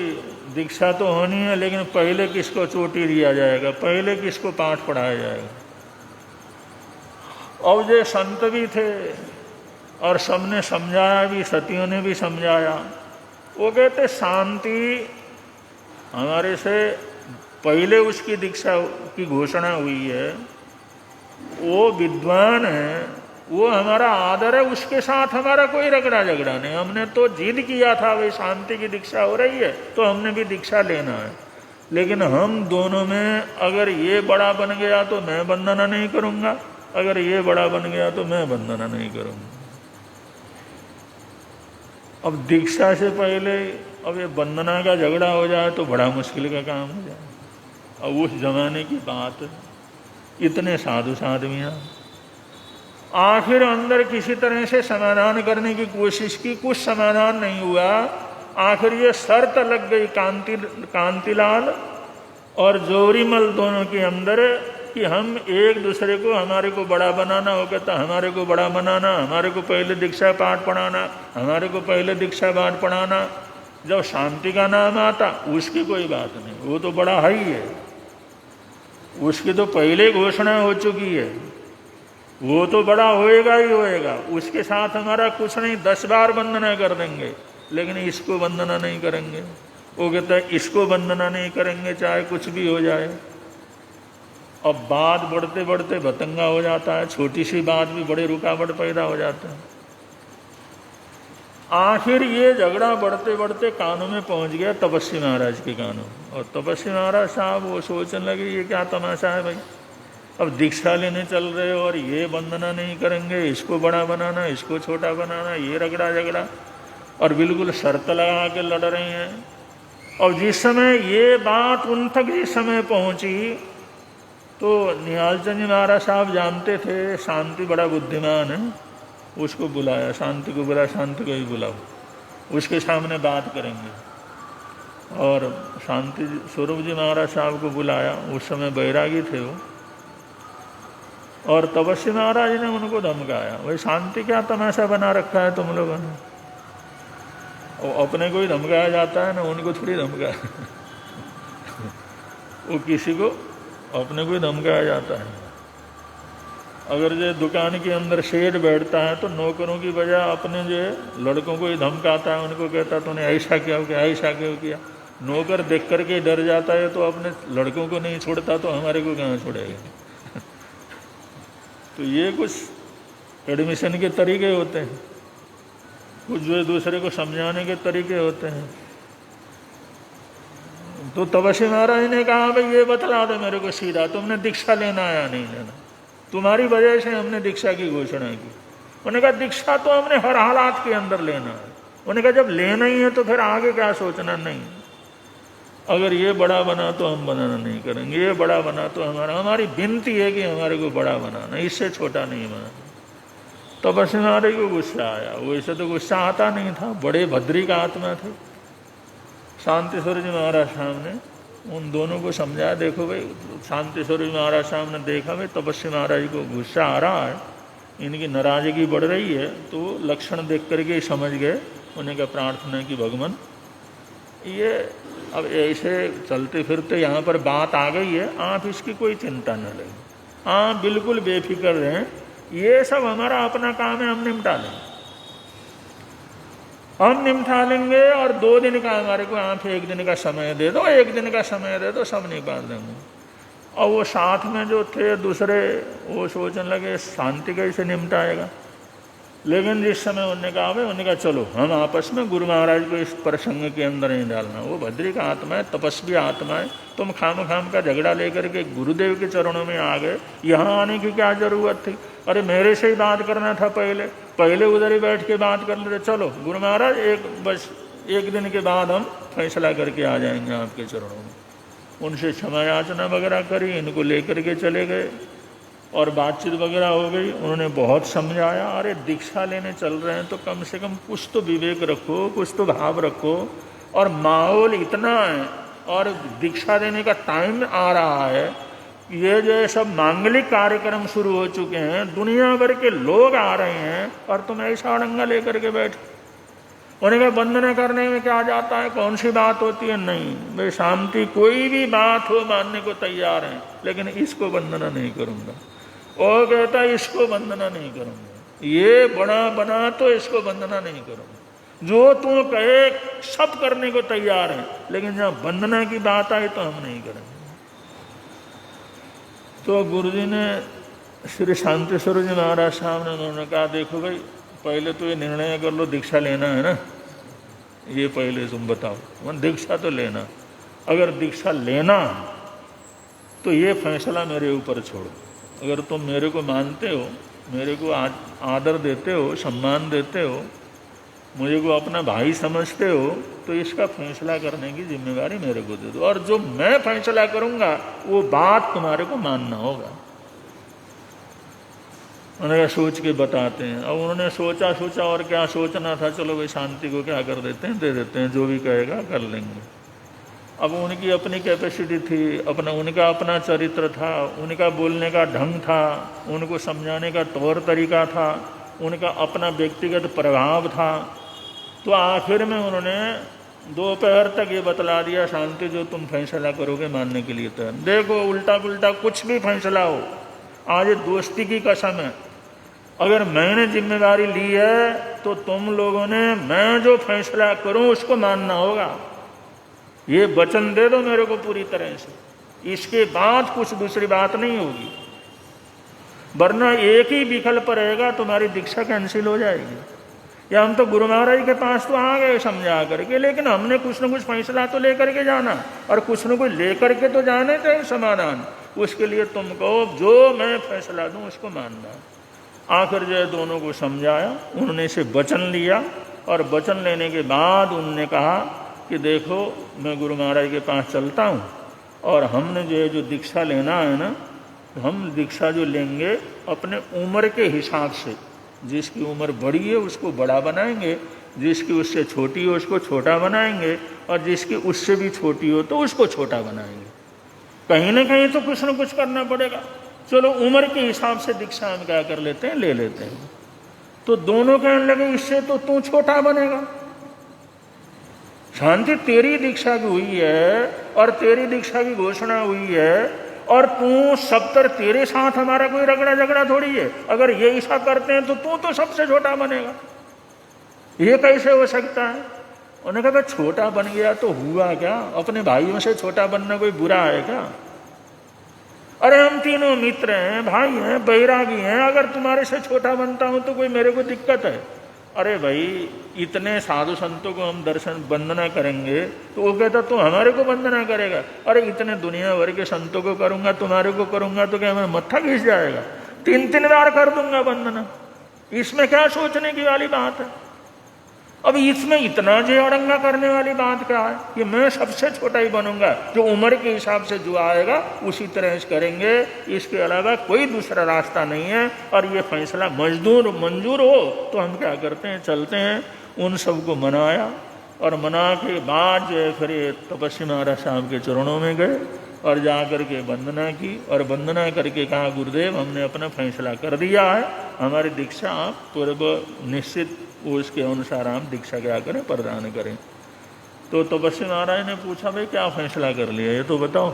दीक्षा तो होनी है, लेकिन पहले किसको चोटी दिया जाएगा, पहले किसको पाठ पढ़ाया जाएगा। और जो संत भी थे और सबने समझाया भी, सतियों ने भी समझाया। वो कहते शांति हमारे से पहले उसकी दीक्षा की घोषणा हुई है, वो विद्वान है, वो हमारा आदर है, उसके साथ हमारा कोई रगड़ा झगड़ा नहीं। हमने तो जिद किया था भाई शांति की दीक्षा हो रही है तो हमने भी दीक्षा लेना है। लेकिन हम दोनों में अगर ये बड़ा बन गया तो मैं वंदना नहीं करूँगा, अगर ये बड़ा बन गया तो मैं वंदना नहीं करूँगा। अब दीक्षा से पहले अब ये वंदना का झगड़ा हो जाए तो बड़ा मुश्किल का काम हो जाए। अब उस जमाने की बात है। इतने साधु साध्वियाँ। आखिर अंदर किसी तरह से समाधान करने की कोशिश की, कुछ समाधान नहीं हुआ। आखिर ये शर्त लग गई कांतिलाल और जोरीमल दोनों के अंदर कि हम एक दूसरे को, हमारे को बड़ा बनाना, हो कहता हमारे को बड़ा बनाना, हमारे को पहले दीक्षा पाठ पढ़ाना, हमारे को पहले दीक्षा पाठ पढ़ाना। जब शांति का नाम आता उसकी कोई बात नहीं, वो तो बड़ा है ही है, उसकी तो पहले घोषणा हो चुकी है, वो तो बड़ा होएगा ही होएगा। उसके साथ हमारा कुछ नहीं, 10 बार वंदना कर देंगे, लेकिन इसको वंदना नहीं करेंगे। वो कहता है इसको वंदना नहीं करेंगे चाहे कुछ भी हो जाए। अब बात बढ़ते बढ़ते भतंगा हो जाता है, छोटी सी बात भी बड़े रुकावट पैदा हो जाता है। आखिर ये झगड़ा बढ़ते बढ़ते कानों में पहुंच गया तपस्वी महाराज के कानों, और तपस्वी महाराज साहब वो सोचने लगे ये क्या तमाशा है भाई, अब दीक्षा लेने चल रहे हो और ये वंदना नहीं करेंगे, इसको बड़ा बनाना, इसको छोटा बनाना, ये रगड़ा झगड़ा, और बिल्कुल शर्त लगा के लड़ रहे हैं। और जिस समय ये बात उन तक जिस समय पहुंची तो निहालचंद जी महाराज साहब जानते थे शांति बड़ा बुद्धिमान है, उसको बुलाया, शांति को बुलाया, शांति को ही बुलाओ, उसके सामने बात करेंगे। और शांति स्वरूप जी महाराज साहब को बुलाया, उस समय बैरागी थे वो, और तपस्वी महाराज ने उनको धमकाया, भाई शांति क्या तमाशा बना रखा है तुम लोगों ने, और अपने को ही धमकाया जाता है ना, उनको थोड़ी धमकाया वो किसी को अपने को ही धमकाया जाता है। अगर जो दुकान के अंदर शेर बैठता है तो नौकरों की बजाय अपने जो लड़कों को ही धमकाता है, उनको कहता तूने ऐसा क्यों किया, ऐसा क्यों किया। नौकर देख करके डर जाता है तो अपने लड़कों को नहीं छोड़ता तो हमारे को कहाँ छोड़ेगा तो ये कुछ एडमिशन के तरीके होते हैं, कुछ जो दूसरे को समझाने के तरीके होते हैं। तो तपस्वी महाराज ने कहा भाई ये बतला दो मेरे को सीधा, तुमने दीक्षा लेना या नहीं लेना, तुम्हारी वजह से हमने दीक्षा की घोषणा की। उन्होंने कहा दीक्षा तो हमने हर हालात के अंदर लेना है। उन्होंने कहा जब लेना ही है तो फिर आगे क्या सोचना, नहीं अगर ये बड़ा बना तो हम बनाना नहीं करेंगे, ये बड़ा बना तो हमारी विनती है कि हमारे को बड़ा बनाना, इससे छोटा नहीं बनाना। तपस्वी महाराज को गुस्सा आया, वैसे तो गुस्सा आता नहीं था, बड़े भद्री का आत्मा थे। शांति स्वरूप जी महाराज साहब ने उन दोनों को समझाया, देखो भाई, शांति स्वरूप जी महाराज साहब ने देखा भाई तपस्वी महाराज को गुस्सा आ रहा है, इनकी नाराजगी बढ़ रही है, तो लक्षण देख करके ही समझ गए। उन्हें का प्रार्थना की भगवान ये अब ऐसे चलते फिरते यहाँ पर बात आ गई है, आप इसकी कोई चिंता न लें, आप बिल्कुल बेफिक्र रहें, ये सब हमारा अपना काम है, हम निपटा लेंगे, हम निपटा लेंगे। और 2 दिन का हमारे को आप 1 दिन का समय दे दो, 1 दिन का समय दे दो, सब निकाल देंगे। और वो साथ में जो थे दूसरे वो सोचने लगे शांति कैसे निपटाएगा, लेकिन जिस समय उन्होंने कहा भाई, उन्होंने कहा चलो हम आपस में गुरु महाराज को इस प्रसंग के अंदर नहीं डालना, वो भद्री का आत्मा है, तपस्वी आत्मा है, तुम खाम का झगड़ा लेकर के गुरुदेव के चरणों में आ गए, यहाँ आने की क्या जरूरत थी, अरे मेरे से ही बात करना था, पहले उधर ही बैठ के बात कर लेते, चलो गुरु महाराज बस 1 दिन के बाद हम फैसला करके आ जाएंगे आपके चरणों में। उनसे क्षमा याचना वगैरह करी, इनको लेकर के चले गए और बातचीत वगैरह हो गई। उन्होंने बहुत समझाया, अरे दीक्षा लेने चल रहे हैं तो कम से कम कुछ तो विवेक रखो, कुछ तो भाव रखो, और माहौल इतना है और दीक्षा देने का टाइम आ रहा है, ये जो सब मांगलिक कार्यक्रम शुरू हो चुके हैं, दुनिया भर के लोग आ रहे हैं और तुम ऐसा अड़ंगा लेकर के बैठ। उन्हें कहा वंदना करने में क्या जाता है, कौन सी बात होती है, नहीं भाई शांति कोई भी बात हो मानने को तैयार है, लेकिन इसको वंदना नहीं करूँगा। और कहता है इसको वंदना नहीं करूँगा, ये बड़ा बना तो इसको वंदना नहीं करूँगा, जो तू कहे सब करने को तैयार है, लेकिन जहाँ वंदना की बात आई तो हम नहीं करेंगे। तो गुरुजी ने श्री शांति स्वरूप जी महाराज साहब ने उन्होंने कहा देखो भाई, पहले तो ये निर्णय कर लो, दीक्षा लेना है ना, ये पहले तुम बताओ, दीक्षा तो लेना, अगर दीक्षा लेना तो ये फैसला मेरे ऊपर छोड़ो, अगर तुम मेरे को मानते हो, मेरे को आदर देते हो, सम्मान देते हो, मुझे को अपना भाई समझते हो, तो इसका फैसला करने की जिम्मेवारी मेरे को दे दो, और जो मैं फैसला करूंगा वो बात तुम्हारे को मानना होगा। उन्होंने सोच के बताते हैं। अब उन्होंने सोचा और क्या सोचना था, चलो भाई शांति को क्या कर देते हैं, दे देते हैं, जो भी कहेगा कर लेंगे। अब उनकी अपनी कैपेसिटी थी, उनका अपना चरित्र था, उनका बोलने का ढंग था, उनको समझाने का तौर तरीका था, उनका अपना व्यक्तिगत प्रभाव था। तो आखिर में उन्होंने दोपहर तक ये बतला दिया, शांति जो तुम फैसला करोगे मानने के लिए तैयार। देखो उल्टा पुल्टा कुछ भी फैसला हो, आज दोस्ती की कसम है, अगर मैंने जिम्मेदारी ली है तो तुम लोगों ने मैं जो फैसला करूं उसको मानना होगा। ये वचन दे दो मेरे को पूरी तरह से, इसके बाद कुछ दूसरी बात नहीं होगी, वरना एक ही विकल्प रहेगा, तुम्हारी दीक्षा कैंसिल हो जाएगी। या हम तो गुरु महाराज के पास तो आ गए समझा करके, लेकिन हमने कुछ न कुछ फैसला तो लेकर के जाना, और कुछ न कुछ लेकर के तो जाने थे समाधान। उसके लिए तुम कहो जो मैं फैसला दूं उसको मानना। आखिर जो है दोनों को समझाया, उन्होंने से वचन लिया, और वचन लेने के बाद उन्होंने कहा कि देखो मैं गुरु महाराज के पास चलता हूँ, और हमने जो है जो दीक्षा लेना है ना, हम दीक्षा जो लेंगे अपने उम्र के हिसाब से, जिसकी उम्र बड़ी है उसको बड़ा बनाएंगे, जिसकी उससे छोटी हो उसको छोटा बनाएंगे, और जिसकी उससे भी छोटी हो तो उसको छोटा बनाएंगे। कहीं ना कहीं तो कुछ न कुछ करना पड़ेगा। चलो उम्र के हिसाब से दीक्षा हम क्या कर लेते हैं, ले लेते हैं। तो दोनों कहने लगे इससे तो तू छोटा बनेगा, शांति तेरी दीक्षा की हुई है और तेरी दीक्षा की घोषणा हुई है, और तू सब तर तेरे साथ हमारा कोई रगड़ा झगड़ा थोड़ी है। अगर ये ऐसा करते हैं तो तू तो सबसे छोटा बनेगा, ये कैसे हो सकता है। उन्होंने कहा छोटा बन गया तो हुआ क्या, अपने भाइयों से छोटा बनना कोई बुरा है क्या। अरे हम तीनों मित्र हैं, भाई हैं, बैरागी हैं, अगर तुम्हारे से छोटा बनता हूं तो कोई मेरे को दिक्कत है। अरे भाई इतने साधु संतों को हम दर्शन वंदना करेंगे तो वो कहता तू हमारे को वंदना करेगा। अरे इतने दुनिया भर के संतों को करूंगा, तुम्हारे को करूंगा तो क्या हमारा मत्था घिस जाएगा, 3 बार कर दूंगा वंदना, इसमें क्या सोचने की वाली बात है। अब इसमें इतना जो अड़ंगा करने वाली बात क्या है कि मैं सबसे छोटा ही बनूंगा, जो उम्र के हिसाब से जो आएगा उसी तरह से करेंगे, इसके अलावा कोई दूसरा रास्ता नहीं है। और ये फैसला मंजूर हो तो हम क्या करते हैं, चलते हैं। उन सबको मनाया, और मना के बाद जो है फिर तपस्वी महाराज साहब के चरणों में गए और जा करके वंदना की, और वंदना करके कहा गुरुदेव हमने अपना फैसला कर दिया है, हमारी दीक्षा आप पूर्व निश्चित उसके अनुसार हम दीक्षा क्या करें, प्रदान करें। तो तपस्वी महाराज ने पूछा भाई क्या फैसला कर लिया ये तो बताओ।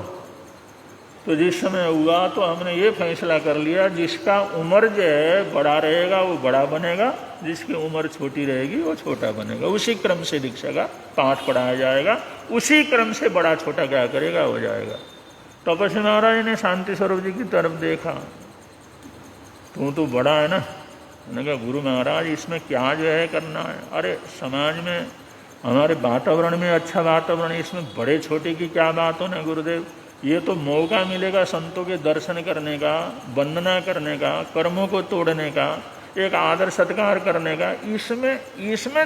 तो जिस समय हुआ तो हमने ये फैसला कर लिया जिसका उम्र जो है बड़ा रहेगा वो बड़ा बनेगा, जिसकी उम्र छोटी रहेगी वो छोटा बनेगा। उसी क्रम से दीक्षा का पाठ पढ़ाया जाएगा, उसी क्रम से बड़ा छोटा क्या करेगा हो जाएगा। तपस्वी महाराज ने शांति स्वरूप जी की तरफ देखा, तू तो बड़ा है ना। उन्होंने कहा गुरु महाराज इसमें क्या जो है करना है, अरे समाज में हमारे वातावरण में अच्छा वातावरण, इसमें बड़े छोटे की क्या बात हो ना गुरुदेव। ये तो मौका मिलेगा संतों के दर्शन करने का, वंदना करने का, कर्मों को तोड़ने का, एक आदर सत्कार करने का। इसमें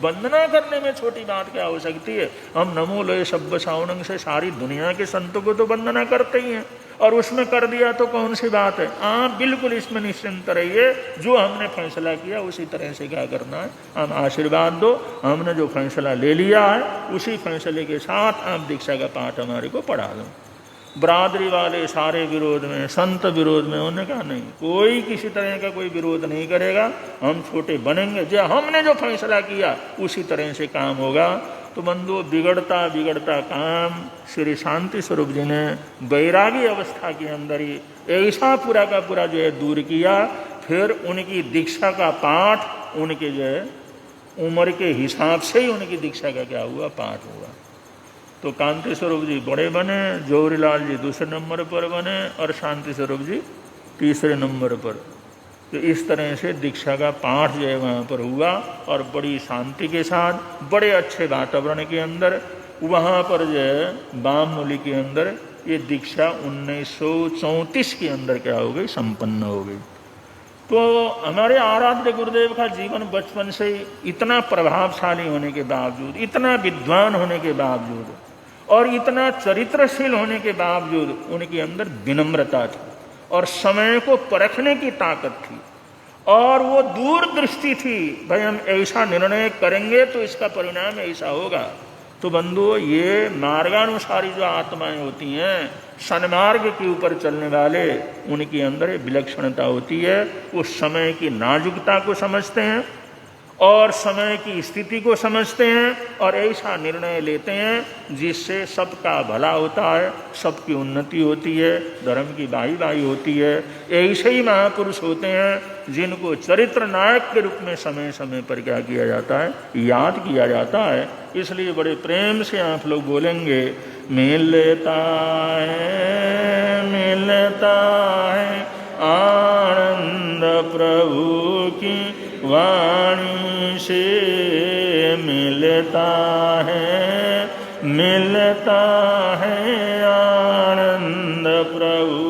वंदना करने में छोटी बात क्या हो सकती है। हम नमो लोय सब्ब सावनंग से सारी दुनिया के संतों को तो वंदना करते ही हैं, और उसमें कर दिया तो कौन सी बात है। हाँ बिल्कुल इसमें निश्चिंत रहिए, जो हमने फैसला किया उसी तरह से क्या करना है, हम आशीर्वाद दो। हमने जो फैसला ले लिया है उसी फैसले के साथ आप दीक्षा का पाठ हमारे को पढ़ा दो। बरादरी वाले सारे विरोध में, संत विरोध में, उन्होंने कहा नहीं, कोई किसी तरह का कोई विरोध नहीं करेगा, हम छोटे बनेंगे, जो हमने जो फैसला किया उसी तरह से काम होगा। तो बंधु बिगड़ता बिगड़ता काम श्री शांति स्वरूप जी ने बैरागी अवस्था के अंदर ही ऐसा पूरा का पूरा जो है दूर किया। फिर उनकी दीक्षा का पाठ उनके जो है उम्र के हिसाब से ही उनकी दीक्षा का क्या हुआ, पाठ हुआ। तो कांति स्वरूप जी बड़े बने, जौहरीलाल जी दूसरे नंबर पर बने, और शांति स्वरूप जी तीसरे नंबर पर। तो इस तरह से दीक्षा का पाठ जो है वहाँ पर हुआ, और बड़ी शांति के साथ बड़े अच्छे वातावरण के अंदर वहाँ पर जो है बामनोली के अंदर ये दीक्षा 1934 के अंदर क्या हो गई, संपन्न हो गई। तो हमारे आराध्य गुरुदेव का जीवन बचपन से इतना प्रभावशाली होने के बावजूद, इतना विद्वान होने के बावजूद, और इतना चरित्रशील होने के बावजूद उनके अंदर विनम्रता थी और समय को परखने की ताकत थी। और वो दूरदृष्टि थी, भाई हम ऐसा निर्णय करेंगे तो इसका परिणाम ऐसा होगा। तो बंधुओं, ये मार्गानुसारी जो आत्माएं होती हैं, सन्मार्ग के ऊपर चलने वाले, उनके अंदर विलक्षणता होती है। वो समय की नाजुकता को समझते हैं और समय की स्थिति को समझते हैं और ऐसा निर्णय लेते हैं जिससे सबका भला होता है, सबकी उन्नति होती है, धर्म की बाही बाही होती है। ऐसे ही महापुरुष होते हैं जिनको चरित्र नायक के रूप में समय समय पर क्या किया जाता है, याद किया जाता है। इसलिए बड़े प्रेम से आप लोग बोलेंगे, मिलता है आनंद प्रभु की वाणी से, मिलता है आनंद प्रभु।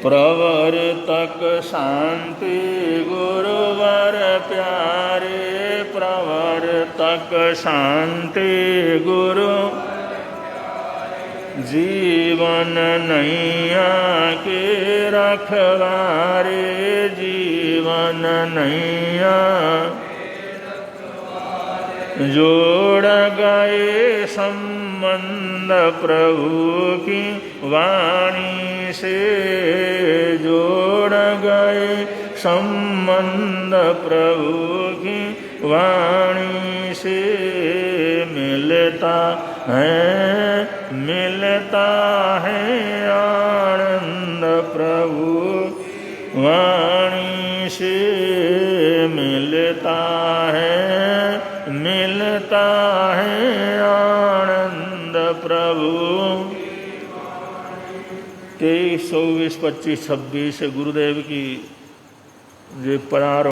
प्रवर्तक शांति गुरुवर प्यारे, प्रवर्तक शांति गुरु जीवन नैया के रखवारे, जीवन नैया जोड़ गए संबंध प्रभु की वाणी से, जोड़ गए संबंध प्रभु की वाणी से। मिलता है आनंद प्रभु वाणी से, मिलता है आनंद प्रभु। 23, 24, 25, 26 गुरुदेव की ये परार